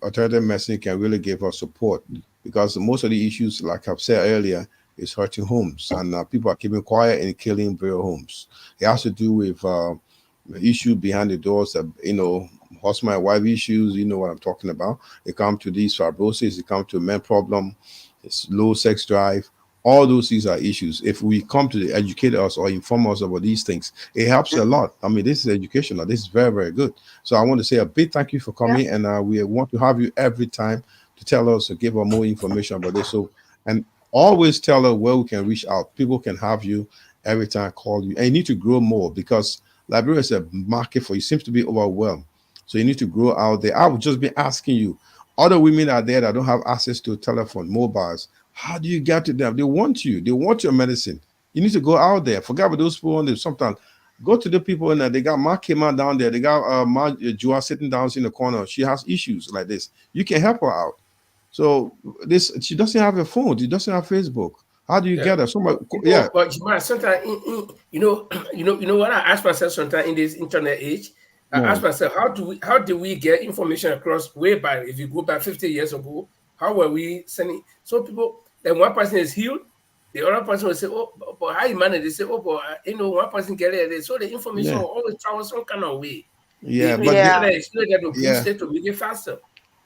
alternative medicine can really give us support, because most of the issues, like I've said earlier, is hurting homes, and people are keeping quiet and killing real homes. It has to do with the issue behind the doors, husband and wife issues. You know what I'm talking about. They come to these fibrosis, they come to men problem, it's low sex drive. All those things are issues. If we come to educate us or inform us about these things, it helps a lot. I mean, this is educational. This is very, very good. So I want to say a big thank you for coming, and we want to have you every time to tell us, to give us more information about this. So, and always tell us where we can reach out. People can have you every time I call you. And you need to grow more, because Liberia is a market for you. Seems to be overwhelmed. So you need to grow out there. I would just be asking you, other women are there that don't have access to telephone, mobiles. How do you get to them? They want you. They want your medicine. You need to go out there. Forget about those people. Sometimes go to the people and they got Mark Kema down there. They got Joa sitting down in the corner. She has issues like this. You can help her out. So she doesn't have a phone. She doesn't have Facebook. How do you get her? But sometimes you know what I ask myself sometimes in this internet age. I ask myself, how do we get information across way back? If you go back 50 years ago, how were we sending? So people, then one person is healed, the other person will say, oh, but how you manage? They say, oh, but one person get it. So the information will always travel some kind of way. Yeah, to make it faster.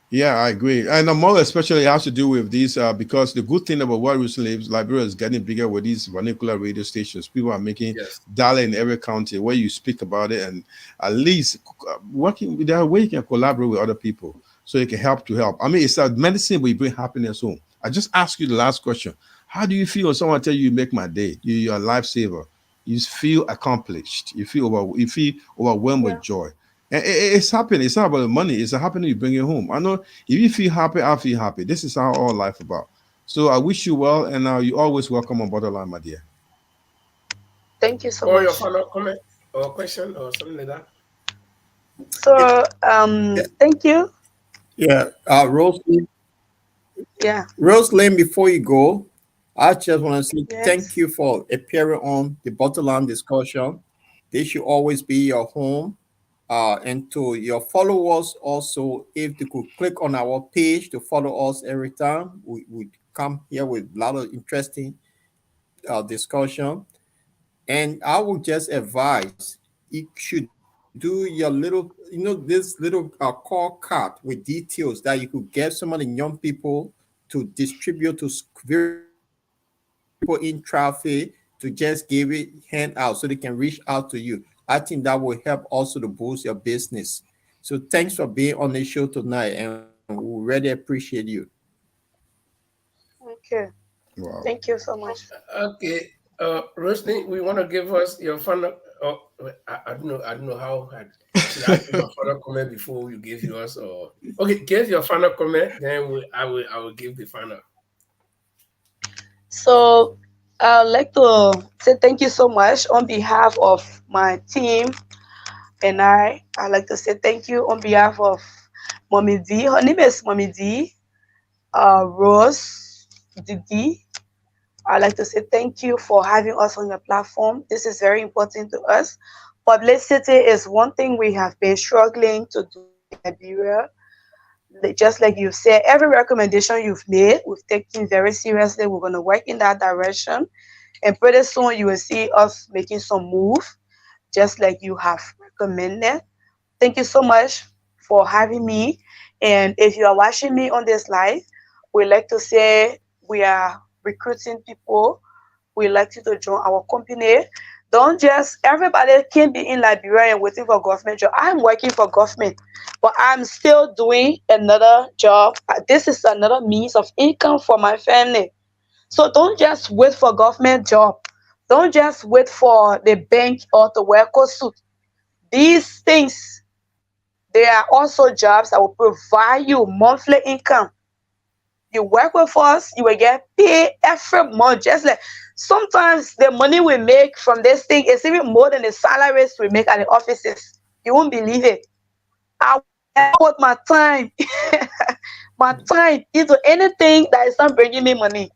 Yeah, I agree. And more especially has to do with these, because the good thing about what recently Liberia is getting bigger with these vernacular radio stations. People are making dial in every county where you speak about it, and at least working with that way you can collaborate with other people so you can help. I mean, it's a medicine we bring happiness home. I just ask you the last question. How do you feel when someone tell you make my day? You're a lifesaver. you feel accomplished. You feel overwhelmed with joy. And it's happening. It's not about the money. It's happening. You bring it home. I know if you feel happy, I feel happy. This is how all life about. So I wish you well, and you're always welcome on Borderline, my dear. Thank you so Or much. your final comment or question or something like that. So thank you. Yeah, Rosalie. Yeah. Rosalie, before you go, I just want to say Yes. thank you for appearing on the Borderline discussion. This should always be your home. And to your followers also, if they could click on our page to follow us every time, we come here with a lot of interesting discussion. And I would just advise you should do your little, this little call card with details that you could get some of the young people to distribute to people in traffic to just give it hand out so they can reach out to you. I think that will help also to boost your business. So thanks for being on the show tonight, and we really appreciate you. Okay. Wow. Thank you so much. Okay, Rosalie, we want to give us your final. I don't know how. Should I give your final comment before you give yours, or okay? Give your final comment, then I will give the final. So I'd like to say thank you so much on behalf of my team, and I'd like to say thank you on behalf of Mommy D. Her name is Mommy D. Rose Didi. I'd like to say thank you for having us on your platform. This is very important to us. Publicity is one thing we have been struggling to do in Liberia. Just like you said, every recommendation you've made, we've taken very seriously. We're going to work in that direction. And pretty soon you will see us making some move, just like you have recommended. Thank you so much for having me. And if you are watching me on this live, we like to say we are recruiting people. We like you to join our company. Don't just, everybody can be in Liberia and waiting for government job. I'm working for government, but I'm still doing another job. This is another means of income for my family. So don't just wait for government job. Don't just wait for the bank or to wear a suit. These things, they are also jobs that will provide you monthly income. You work with us, you will get paid every month. Just like sometimes the money we make from this thing is even more than the salaries we make at the offices. You won't believe it. I put my time, my time into anything that is not bringing me money.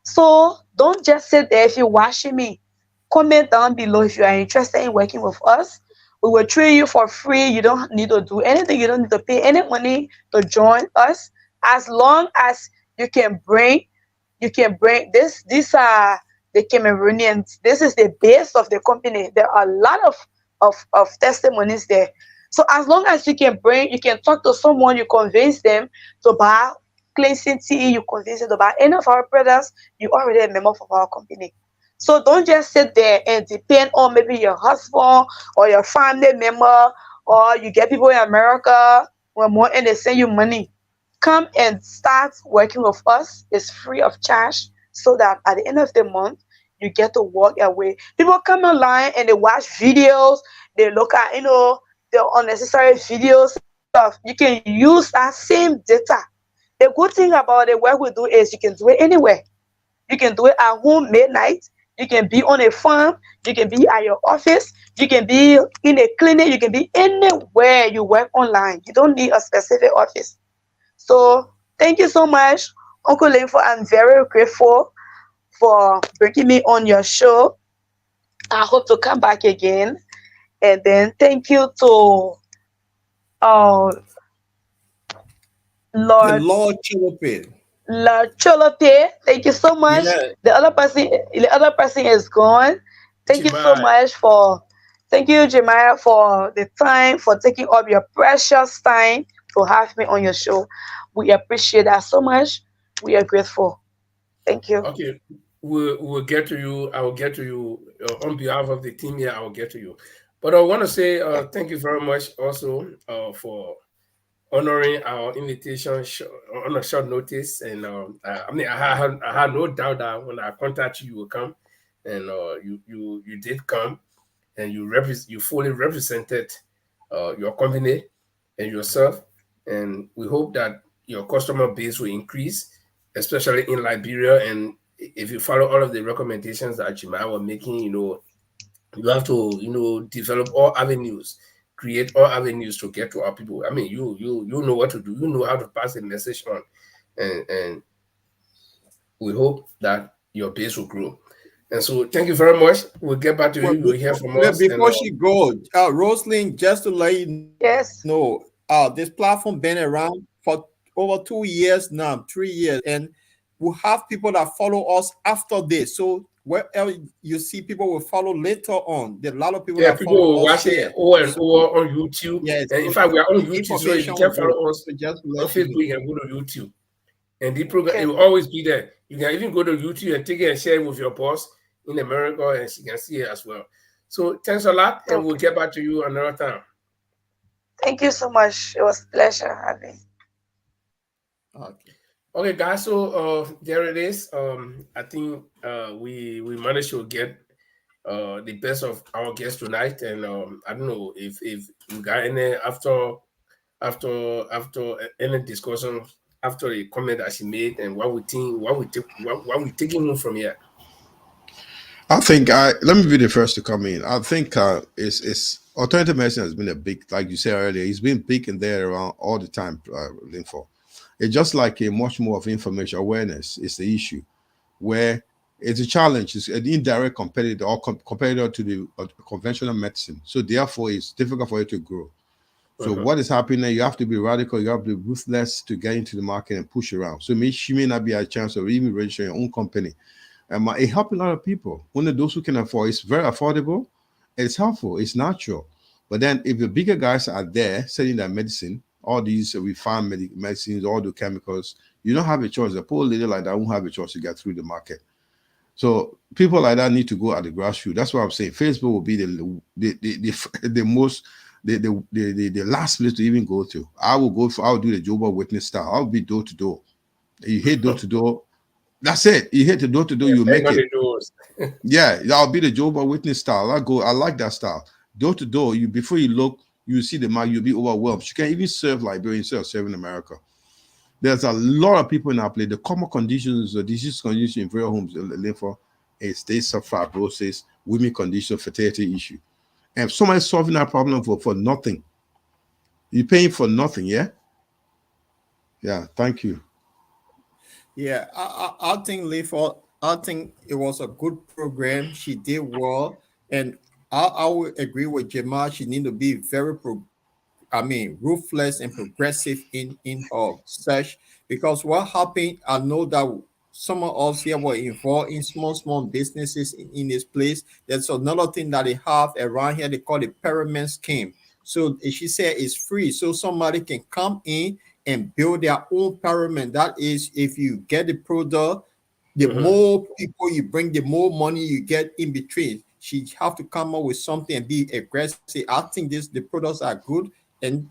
So don't just sit there. If you're watching me, comment down below if you are interested in working with us. We will treat you for free. You don't need to do anything. You don't need to pay any money to join us. As long as you can bring this. These are the Cameroonians. This is the base of the company. There are a lot of testimonies there. So as long as you can talk to someone, you convince them to buy cleansing tea, you convince them to buy any of our products, you're already a member of our company. So don't just sit there and depend on maybe your husband or your family member, or you get people in America when more and they send you money. Come and start working with us. It's free of charge, so that at the end of the month, you get to walk away. People come online and they watch videos, they look at, the unnecessary videos. You can use that same data. The good thing about the work we do is you can do it anywhere. You can do it at home midnight. You can be on a farm. You can be at your office. You can be in a clinic. You can be anywhere you work online. You don't need a specific office. So thank you so much, Uncle Linfo. I'm very grateful for bringing me on your show. I hope to come back again. And then thank you to Lord Chilope. Lord Cholope. Thank you so much. Yeah. The other person is gone. Thank you so much thank you, Jemiah, for the time, for taking up your precious time to have me on your show. We appreciate that so much. We are grateful. Thank you. Okay, we'll get to you. I will get to you on behalf of the team here. I will get to you. But I want to say thank you very much also for honoring our invitation on a short notice. And I had no doubt that when I contact you, you will come. and you did come, and you fully represented your company and yourself, and we hope that your customer base will increase, especially in Liberia. And if you follow all of the recommendations that Jemima was making, you have to develop all avenues, create all avenues to get to our people. I mean, you know what to do, you know how to pass the message on, and we hope that your base will grow. And so thank you very much. We'll get back to you. You'll hear from us. Before she goes, Rosalind, just to let you Yes. know, this platform been around for over 2 years now, 3 years, and we have people that follow us after this. So where else you see people will follow later on. There are a lot of people that people follow will us watch here. it over and over on YouTube. Yes, And in fact, we are on YouTube, so if you can follow us just on Facebook, you can go to YouTube. And the program, Okay. it will always be there. You can even go to YouTube and take it and share it with your boss in America, and she can see it as well. So thanks a lot, and we'll get back to you another time. Thank you so much. It was a pleasure having. Okay, guys. So there it is. I think we managed to get the best of our guests tonight, and I don't know if we got any after any discussion after the comment that she made, and what we think, what we taking home from here. I think let me be the first to come in. I think it's alternative medicine has been a big, like you said earlier, it's been big in there around all the time. Linfo, it's just like a much more of information awareness is the issue, where it's a challenge. It's an indirect competitor or competitor to the conventional medicine. So therefore, it's difficult for it to grow. So what is happening? You have to be radical. You have to be ruthless to get into the market and push around. So she may not be a chance of even registering your own company. And it helps a lot of people. One of those who can afford, it's very affordable. It's helpful. It's natural. But then if the bigger guys are there selling their medicine, all these refined medicines, all the chemicals, you don't have a choice. A poor lady like that won't have a choice to get through the market. So people like that need to go at the grassroots. That's what I'm saying. Facebook will be the most the last place to even go to. I'll do the Jehovah's Witness style. I'll be door to door. You hit door to door. That's it. You hit the door to door, you make it. Yeah, I'll be the Jehovah's Witness style. I like that style. Door to door, before you look, you see the mark, you'll be overwhelmed. You can even serve Liberia instead of serving America. There's a lot of people in our place. The common conditions, the disease conditions in various homes, is stage fibrosis, women condition, fertility issue. And if somebody's solving that problem for nothing, you're paying for nothing, yeah? Yeah, thank you. Yeah, I think I think it was a good program. She did well, and I would agree with Jemima. She need to be very ruthless and progressive in her search, because what happened, I know that some of us here were involved in small businesses in this place. There's another thing that they have around here, they call it pyramid scheme. So she said it's free, so somebody can come in and build their own pyramid. That is, if you get the product, the more people you bring, the more money you get in between. She have to come up with something and be aggressive. I think the products are good, and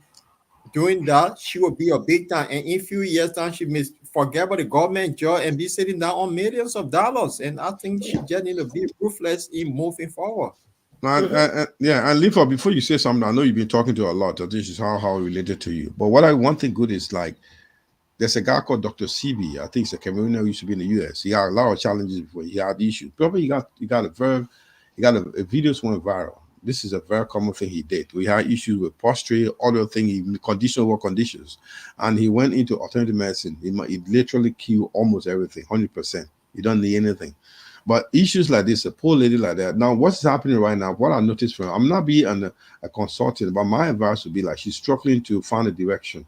doing that, she will be a big time. And in a few years time, she may forget about the government job and be sitting down on millions of dollars. And I think she just need to be ruthless in moving forward. And Lifa, before you say something, I know you've been talking to her a lot. I think this is how related to you. But one thing good is, like, there's a guy called Dr. CB. I think he's a Cameroonian who used to be in the US. He had a lot of challenges before. He had issues. Probably he got a videos went viral. This is a very common thing he did. We had issues with posture, other things, conditional conditions. And he went into alternative medicine. He literally killed almost everything, 100%. He don't need anything. But issues like this, a poor lady like that. Now, what's happening right now, what I noticed from her, I'm not being a consultant, but my advice would be, like, she's struggling to find a direction.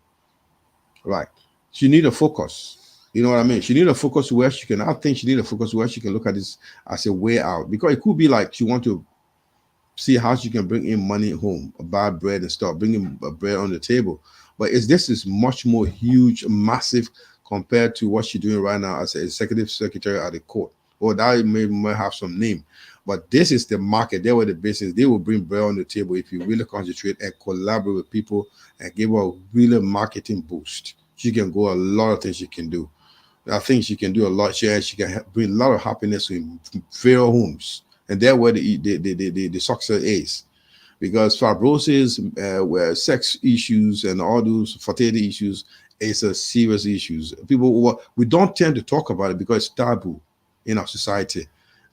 Right. She need a focus. You know what I mean? She need a focus where she can, I think she need a focus where she can look at this as a way out. Because it could be like she want to see how she can bring in money home, buy bread and stuff, bringing bread on the table. But this is much more huge, massive compared to what she's doing right now as an executive secretary at the court. Or that may have some name. But this is the market. They were the business. They will bring bread on the table if you really concentrate and collaborate with people and give her a really marketing boost. She can go a lot of things she can do. I think she can do a lot. She can bring a lot of happiness in various homes, and that's where the success is. Because fibrosis, where sex issues and all those fertility issues is a serious issues. People, we don't tend to talk about it because it's taboo in our society.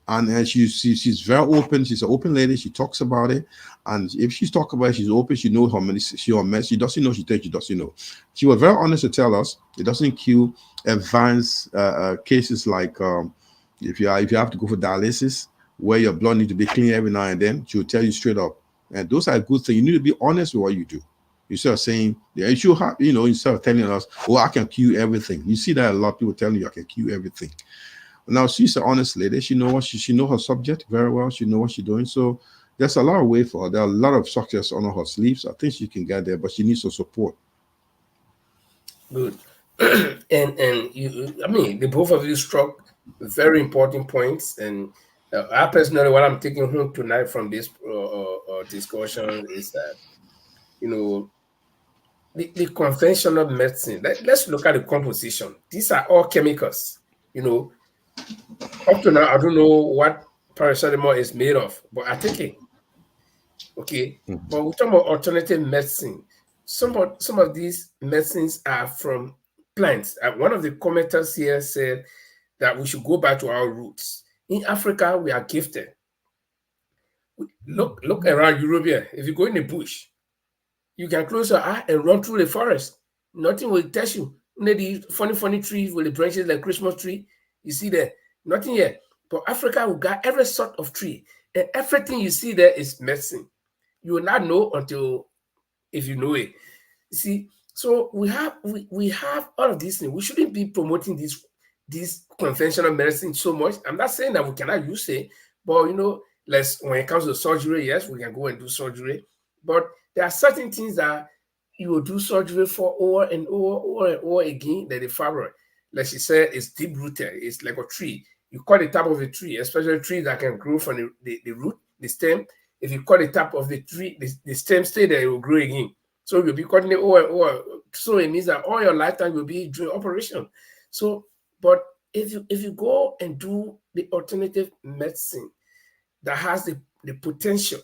And she's very open. She's an open lady. She talks about it, and if she's talking about it, she's open. She knows how many she mess. She doesn't know. She thinks she doesn't know. She was very honest to tell us it doesn't kill advanced cases like if you have to go for dialysis, where your blood needs to be clean every now and then. She'll tell you straight up. And those are good things. You need to be honest with what you do. Instead of saying, yeah, instead of telling us, oh, I can cure everything. You see that a lot of people telling you, I can cure everything. Now, she's an honest lady. She knows she knows her subject very well. She knows what she's doing. So there's a lot of way for her. There are a lot of success on her sleeves. I think she can get there, but she needs some support. Good. and you, I mean, the both of you struck very important points. And I personally, what I'm taking home tonight from this discussion is that, the conventional medicine. Let's look at the composition. These are all chemicals. Up to now, I don't know what paracetamol is made of, but I take it. Okay, but we're talking about alternative medicine. Some of these medicines are from plants. One of the commenters here said that we should go back to our roots. In Africa, we are gifted. Look around Europe here. If you go in the bush, you can close your eye and run through the forest. Nothing will touch you. The funny trees with the branches like Christmas tree. You see there, nothing here. But Africa, we got every sort of tree, and everything you see there is medicine. You will not know until if you know it. You see, so we have all of these things. We shouldn't be promoting this conventional medicine so much. I'm not saying that we cannot use it, but when it comes to surgery, yes, we can go and do surgery. But there are certain things that you will do surgery for over and over again. That the fibroid, like she said, is deep rooted. It's like a tree. You cut the top of a tree, especially trees that can grow from the root, the stem. If you cut the top of the tree, the stem stay there, it will grow again. So you'll be cutting it over. So it means that all your lifetime you'll be doing operation. So, but if you go and do the alternative medicine that has the potential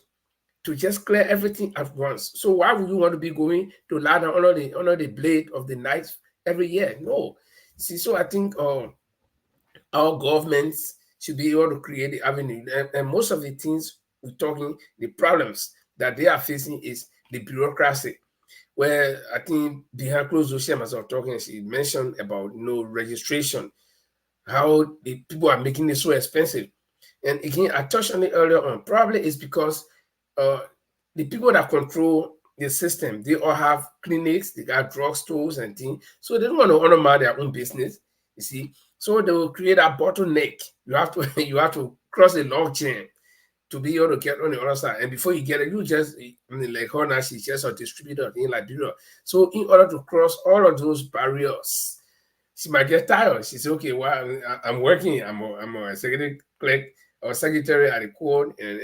to just clear everything at once. So why would you want to be going to lie down under the blade of the knife every year? No. See, so I think our governments should be able to create the avenue. And most of the things we're talking, the problems that they are facing is the bureaucracy. Where I think behind closed doors, as I was talking, she mentioned about registration, how the people are making it so expensive. And again, I touched on it earlier on. Probably it's because the people that control the system, they all have clinics, they got drugstores and things. So they don't want to honor their own business, you see. So they will create a bottleneck. You have to cross a log chain to be able to get on the other side. And before you get it, like her now, she's just a distributor in Liberia. So in order to cross all of those barriers, she might get tired. She said, okay, well, I'm working. I'm a secretary clerk or secretary at the court, and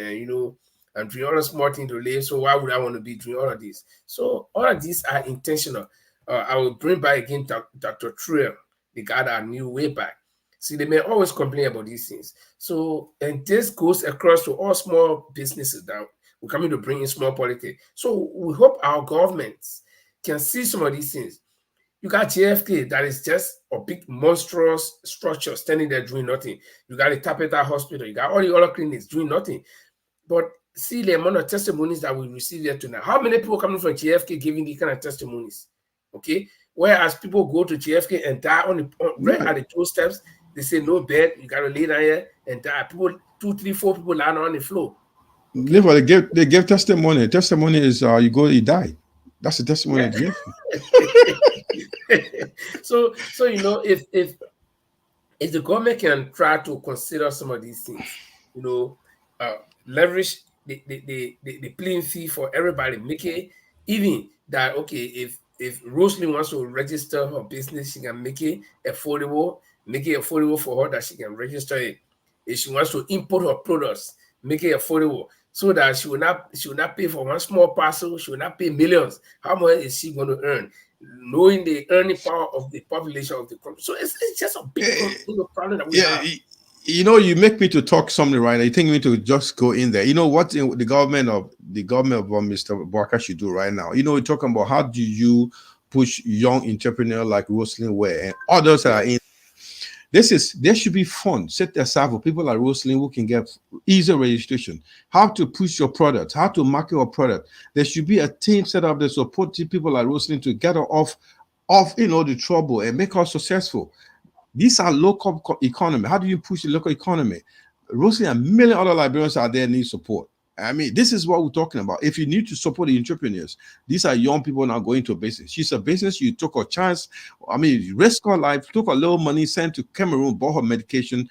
I'm doing all the small things to live. So why would I want to be doing all of this? So all of these are intentional. I will bring back again Dr. Trill, the guy that I knew way back. See, they may always complain about these things. So, and this goes across to all small businesses that we're coming to bring in small politics. So we hope our governments can see some of these things. You got JFK, that is just a big monstrous structure standing there doing nothing. You got the Tapeta Hospital, you got all the other clinics doing nothing. But see the amount of testimonies that we receive here tonight. How many people coming from JFK giving these kind of testimonies? Okay, whereas people go to JFK and die right at the doorsteps. They say no bed, you gotta lay down here and die. People, 2, 3, 4 people lying on the floor. Okay? They give testimony. Testimony is you go, you die. That's the testimony they give. So if the government can try to consider some of these things, leverage the playing field for everybody, make it even that if Rosalie wants to register her business, she can make it affordable for her that she can register it. If she wants to import her products, make it affordable so that she will not pay for one small parcel. She will not pay millions. How much is she going to earn? knowing the earning power of the population of the country. So it's just a big problem that we have. You know, you make me to talk something right now. You think me to just go in there. You know what the government of Mr. Barker should do right now. You know, we're talking about how do you push young entrepreneurs like Rosalind Ware and others that are in. There should be funds set aside for people like Rosalind who can get easy registration, how to push your product, how to market your product. There should be a team set up that support people like Rosalind to get her off the trouble and make her successful. These are local economy. How do you push the local economy? Rosalind and a million other Liberians out there need support. I mean, this is what we're talking about. If you need to support the entrepreneurs, these are young people now going to business. She's a business. You took a chance. I mean, you risk her life, took a little money, sent to Cameroon, bought her medication,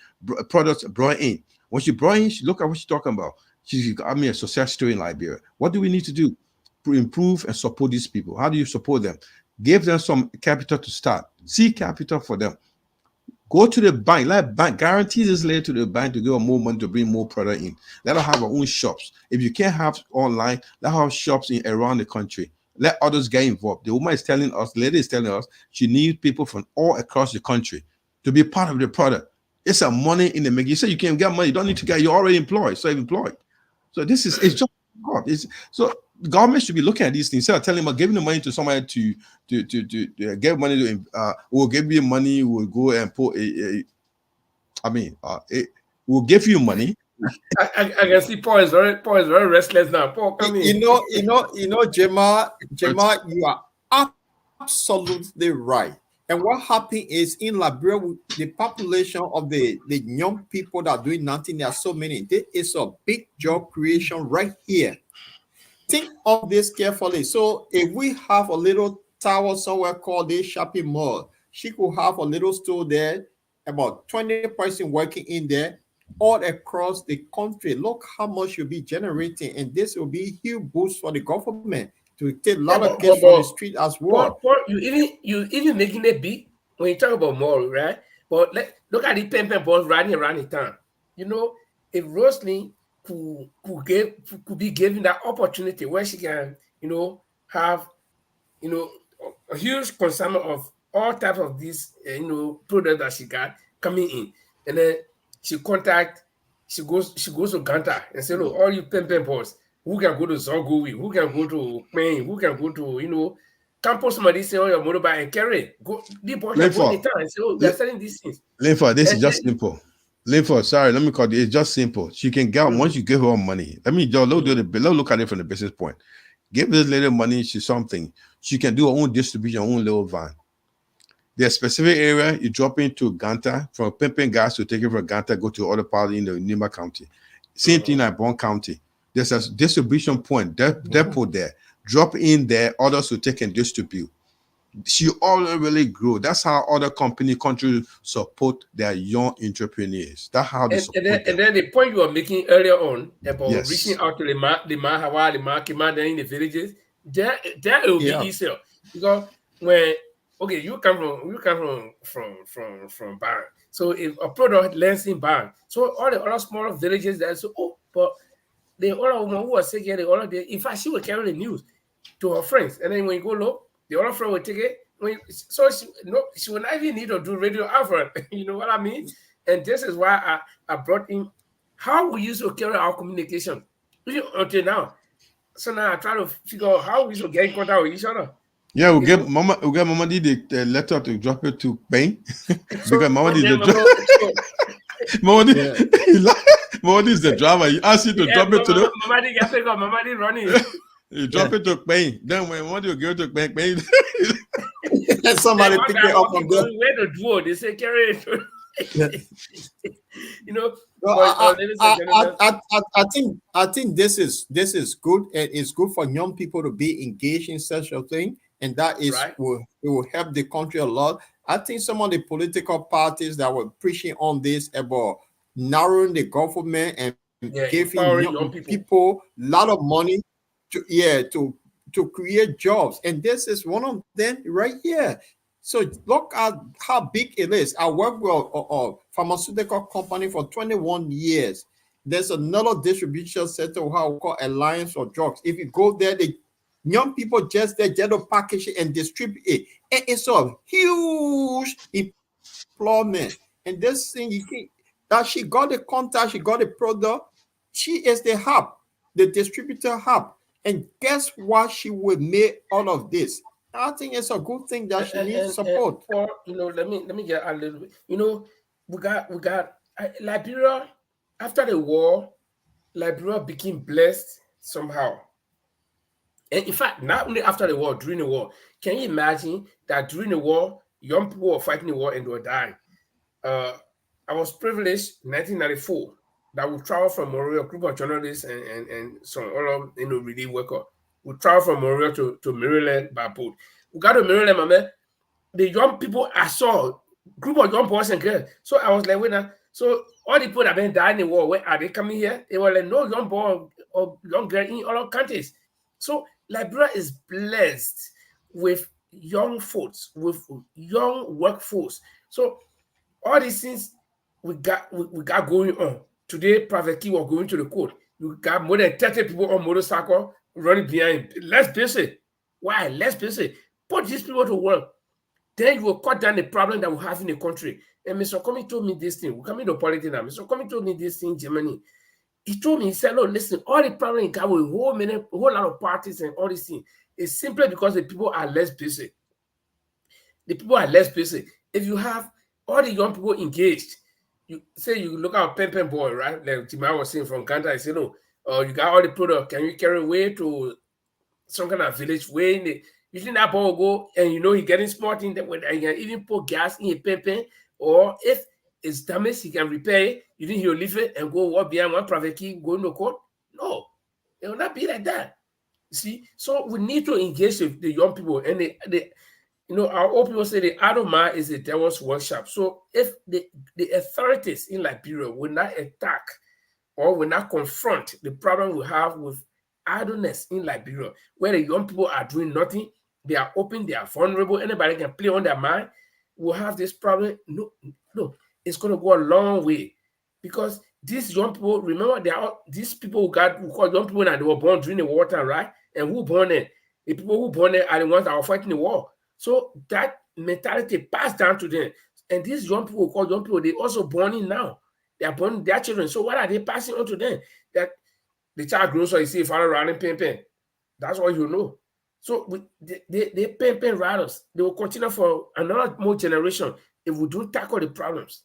products, brought in. When she brought in, look at what she's talking about. She's, a success story in Liberia. What do we need to do to improve and support these people? How do you support them? Give them some capital to start. Seek capital for them. Go to the bank. Let bank guarantee this later to the bank to give more money to bring more product in. Let her have her own shops. If you can't have online, let her have shops around the country. Let others get involved. The woman is telling us, lady is telling us, she needs people from all across the country to be part of the product. It's a money in the making. You say you can't get money. You don't need to get. You're already employed. So employed. So this is it's just God. So the government should be looking at these things instead of telling them, giving the money to somebody to get money to we'll give you money, we'll go and put we'll give you money. I can see Paul is very restless now. Paul, come in. You know, Gemma, you are absolutely right. And what happened is in Liberia, the population of the young people that are doing nothing, there are so many. There is a big job creation right here. Think of this carefully. So if we have a little tower somewhere called the shopping mall, she could have a little store there, about 20 person working in there all across the country. Look how much you'll be generating, and this will be a huge boost for the government to take a lot of kids from the street as well. Paul, you even making it big when you talk about mall, right? But look at the pen balls running around the town. You know, if Rosalind could be given that opportunity where she can, have, a huge consumption of all types of these, products that she got coming in, and then she goes to Ganta and say, look, all you pen balls, who can go to Zogowi, who can go to Maine, who can go to, campus somebody say, oh, your motorbike and carry, go, the boy can go in town and say, oh, they're selling these things. Linford, this is just simple. Linford, sorry, let me call it. It's just simple. She can get once you give her money. Let me just look at it from the business point. Give this lady money, she's something. She can do her own distribution, her own little van. There's a specific area you drop into Ganta from pimping gas to take it from Ganta, go to other part in the Nima County. Same thing like Bon County. There's a distribution point, depot there. Drop in there, others will take and distribute. She already really grow. That's how other countries support their young entrepreneurs. That's how they support them. And then the point you were making earlier on about reaching out to the Mahawa, the Makima, then in the villages, there it will be easier. Because when you come from Bang. So if a product lands in Bang, so all the other smaller villages that say, but the other woman who was sick here, in fact, she will carry the news to her friends. And then when you go low, the other friend will take it. She will not even need to do radio effort. You know what I mean? And this is why I brought in how we used to carry our communication until now. So now I try to figure out how we should get in contact with each other. Yeah, we'll get Mama the letter to drop it to Spain. Because Mama did Mama is the driver. He asked you to drop it to the Mama did running. You drop it to Spain. Then when you go to Spain, somebody pick it up from there. Where the duo, they say carry it. I think this is good, and it's good for young people to be engaged in such a thing, and that is it will help the country a lot. I think some of the political parties that were preaching on this about narrowing the government and giving young people a lot of money to create jobs, and this is one of them right here. So look at how big it is. I worked with a pharmaceutical company for 21 years. There's another distribution center how we call Alliance for Drugs. If you go there, Young people just there, just to package it and distribute it. And it's a huge employment. And this thing, that she got the contact, she got the product. She is the hub, the distributor hub. And guess what she will make all of this? I think it's a good thing that she needs support. For, let me get a little bit. We got Liberia after the war. Liberia became blessed somehow. And in fact, not only after the war, during the war, can you imagine that during the war, young people were fighting the war and they were dying? I was privileged in 1994 that we traveled from Montreal, a group of journalists and some other relief workers. We traveled from Montreal to Maryland by boat. We got to Maryland, my man. The young people I saw, group of young boys and girls. So I was like, wait now. So all the people that have been dying in the war, where are they coming here? They were like, no young boy or young girl in other countries. So Liberia is blessed with young folks, with young workforce. So all these things we got going on. Today, Private Key was going to the court. You got more than 30 people on motorcycle running behind. Less busy. Why? Less busy. Put these people to work. Then you will cut down the problem that we have in the country. And Mr. Comey told me this thing. We're coming to politics now. Mr. Comey told me this thing in Germany. He told me, he said, look, listen, all the problem you got with a whole lot of parties and all these things is simply because the people are less busy. The people are less busy. If you have all the young people engaged, you look at Pen Boy, right? Like Timaya was saying from Ghana, I say, no, you got all the product. Can you carry away to some kind of village way in the usually that boy will go and he's getting smart in that way. He can even put gas in a pen, or if it's damaged, he can repair it. You think he'll leave it and go walk behind one private key, go in the court? No, it will not be like that. See, so we need to engage with the young people, and our old people say the Adoma is the devil's workshop. So if the authorities in Liberia will not attack or will not confront the problem we have with idleness in Liberia, where the young people are doing nothing, they are open, they are vulnerable, anybody can play on their mind, we'll have this problem. No, it's going to go a long way, because these young people, remember, these people who call young people, and they were born during the wartime, right? And who born there? The people who born there are the ones that are fighting the war. So that mentality passed down to them. And these young people who call young people, they also born in now. They are born their children. So what are they passing on to them? That the child grows, so you see father running pen. That's all you know. So they pen riders. They will continue for another more generation if we don't tackle the problems.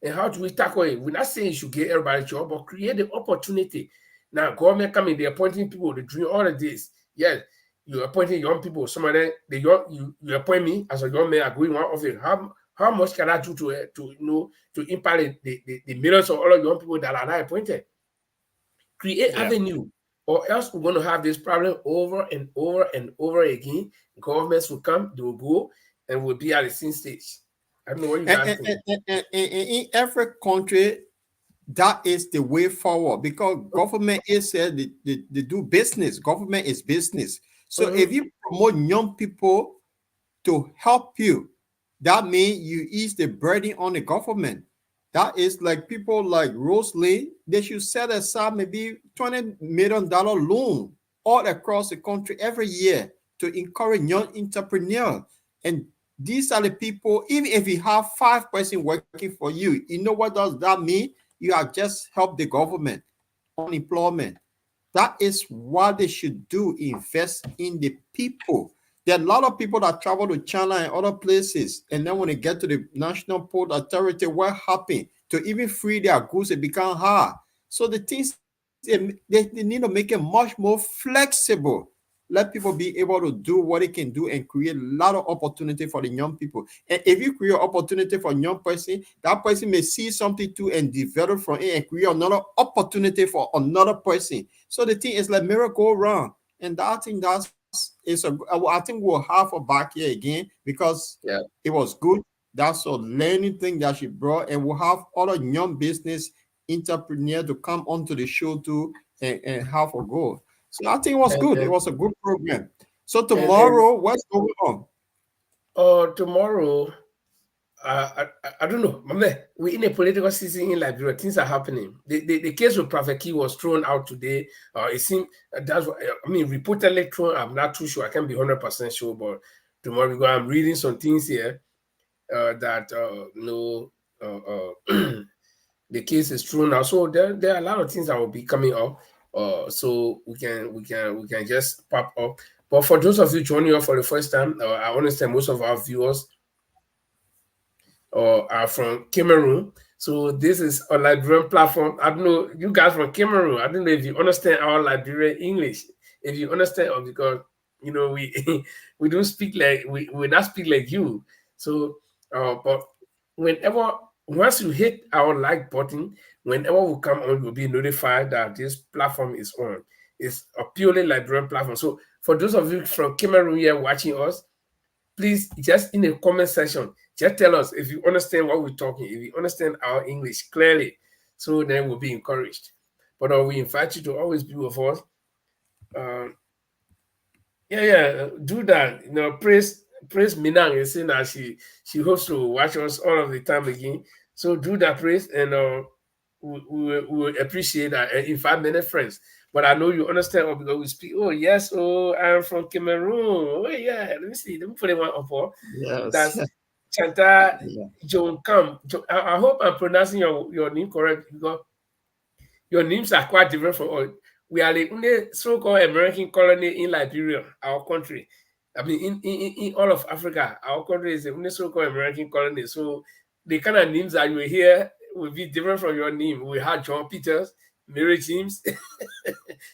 And how do we tackle it? We're not saying you should get everybody a job, but create the opportunity. Now, government coming, they're appointing people, they're doing all of this. Yes, you're appointing young people. Some of them, you appoint me as a young man, I'm going one of it. How much can I do to impact the millions of other young people that are not appointed? Create avenue, or else we're going to have this problem over and over and over again. Governments will come, they will go, and we'll be at the same stage. I don't know what you guys think. In every country, that is the way forward, because government is they do business. Government is business. So if you promote young people to help you, that means you ease the burden on the government. That is like people like Rosalie, they should set aside maybe $20 million loan all across the country every year to encourage young entrepreneurs. And these are the people, even if you have 5 persons working for you, you know what does that mean? You have just helped the government on employment. That is what they should do, invest in the people. There are a lot of people that travel to China and other places, and then when they get to the National Port Authority, what happened? To even free their goods, it become hard. So the things, they need to make it much more flexible. Let people be able to do what they can do and create a lot of opportunity for the young people. And if you create opportunity for a young person, that person may see something too and develop from it and create another opportunity for another person. So the thing is like merry-go-round. And I think I think we'll have her back here again, because it was good. That's a learning thing that she brought, and we'll have other young business entrepreneurs to come onto the show too and have a go. So I think it was good. It was a good program. So tomorrow, what's going on? Tomorrow, I don't know. We're in a political season in Liberia. Things are happening. The case with Prophet Key was thrown out today. It seemed that's what I mean. Reportedly thrown. I'm not too sure. I can't be 100% sure, but tomorrow because I'm reading some things here that the case is thrown out. So there are a lot of things that will be coming up. So we can just pop up. But for those of you joining us for the first time, I understand most of our viewers are from Cameroon. So this is a Liberian platform. I don't know, you guys from Cameroon, I don't know if you understand our Liberian English. If you understand, or because we we don't speak like we not speak like you. So but once you hit our like button, whenever we come on, you'll be notified that this platform is on. It's a purely Liberian platform. So for those of you from Cameroon here watching us, please just in the comment section, just tell us if you understand what we're talking, if you understand our English clearly, so then we'll be encouraged. But we invite you to always be with us. Do that. Praise Minang is saying that she hopes to watch us all of the time again. So do that, praise, and we appreciate that. And in 5 minutes, friends. But I know you understand because we speak. Oh yes, I'm from Cameroon. Oh yeah, let me see. Let me put it one up. Yes. That's Chanta John Kam. I hope I'm pronouncing your name correct because your names are quite different from all. We are the only so-called American colony in Liberia, our country. I mean, in all of Africa, our country is the only so-called American colony. So the kind of names that you hear will be different from your name. We had John Peters, Mary James,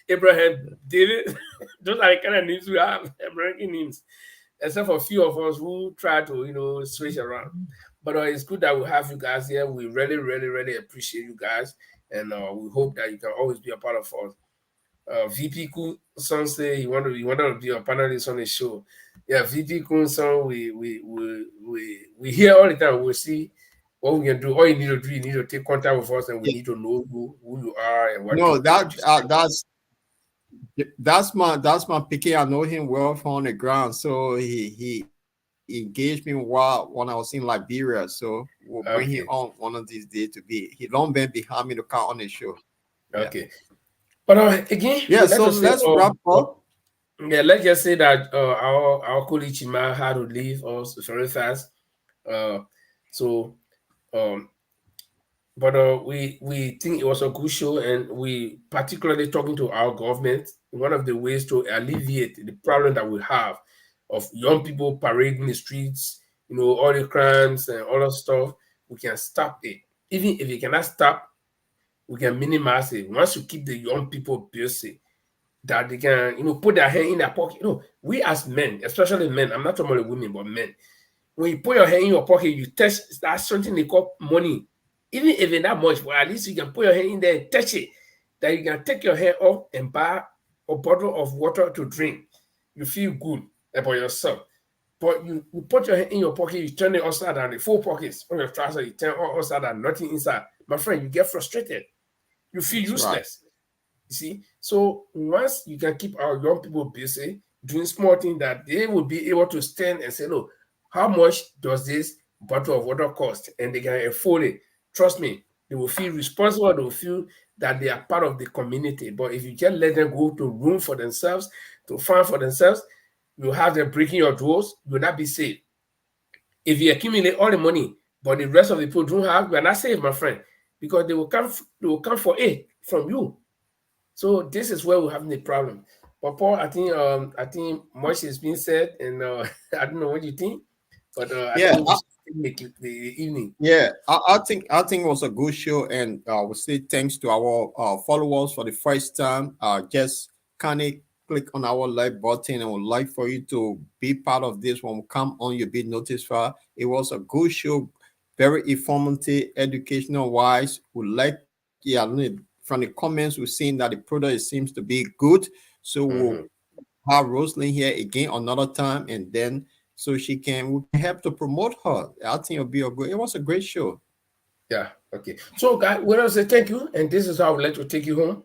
Abraham David. Those are the kind of names we have, American names. Except for a few of us who try to, switch around. But it's good that we have you guys here. We really, really, really appreciate you guys. And we hope that you can always be a part of us. VP Kun Son say he wanted to be a panelist on the show. Yeah, VP Kun Son, we hear all the time. We'll see what we can do. All you need to do, you need to take contact with us, and we need to know who you are and what. No, that's my picking. I know him well from on the ground, so he engaged me when I was in Liberia. So we'll bring him on one of these days to be. He long been behind me to come on the show. Okay. Yeah. But again, so let's wrap up. Yeah, let's just say that our colleague Chima had to leave us very fast. But we think it was a good show, and we particularly talking to our government. One of the ways to alleviate the problem that we have of young people parading the streets, all the crimes and all that stuff, we can stop it. Even if you cannot stop, we can minimize it. Once you keep the young people busy, that they can, put their hand in their pocket. We as men, especially men, I'm not talking about women, but men, when you put your hand in your pocket, you touch, that's something they call money. Even if it's not much, but at least you can put your hand in there and touch it. That you can take your hand off and buy a bottle of water to drink. You feel good about yourself. But you put your hand in your pocket, you turn it upside down, the 4 pockets on your trouser, you turn it upside down, nothing inside. My friend, you get frustrated. You feel useless. Right. You see? So once you can keep our young people busy doing small things, that they will be able to stand and say, no, how much does this bottle of water cost? And they can afford it. Trust me, they will feel responsible. They will feel that they are part of the community. But if you just let them go to room for themselves, to find for themselves, you have them breaking your doors, you will not be safe. If you accumulate all the money, but the rest of the people don't have, you are not safe, my friend, because they will come for it from you. So this is where we're having the problem. But Paul, I think much is being said, and I don't know what you think, but I think we should make it the evening. Yeah, I think it was a good show, and we'll say thanks to our followers for the first time. Just kind of click on our like button, and we'd like for you to be part of this. When we come on, you'll be notified. It was a good show, very informative, educational wise. We like, from the comments, we've seen that the product seems to be good. So we'll have Rosalind here again another time, and then so we can help to promote her. I think it was a great show. Yeah, okay. So guys, we want to say thank you, and this is how I would like to take you home.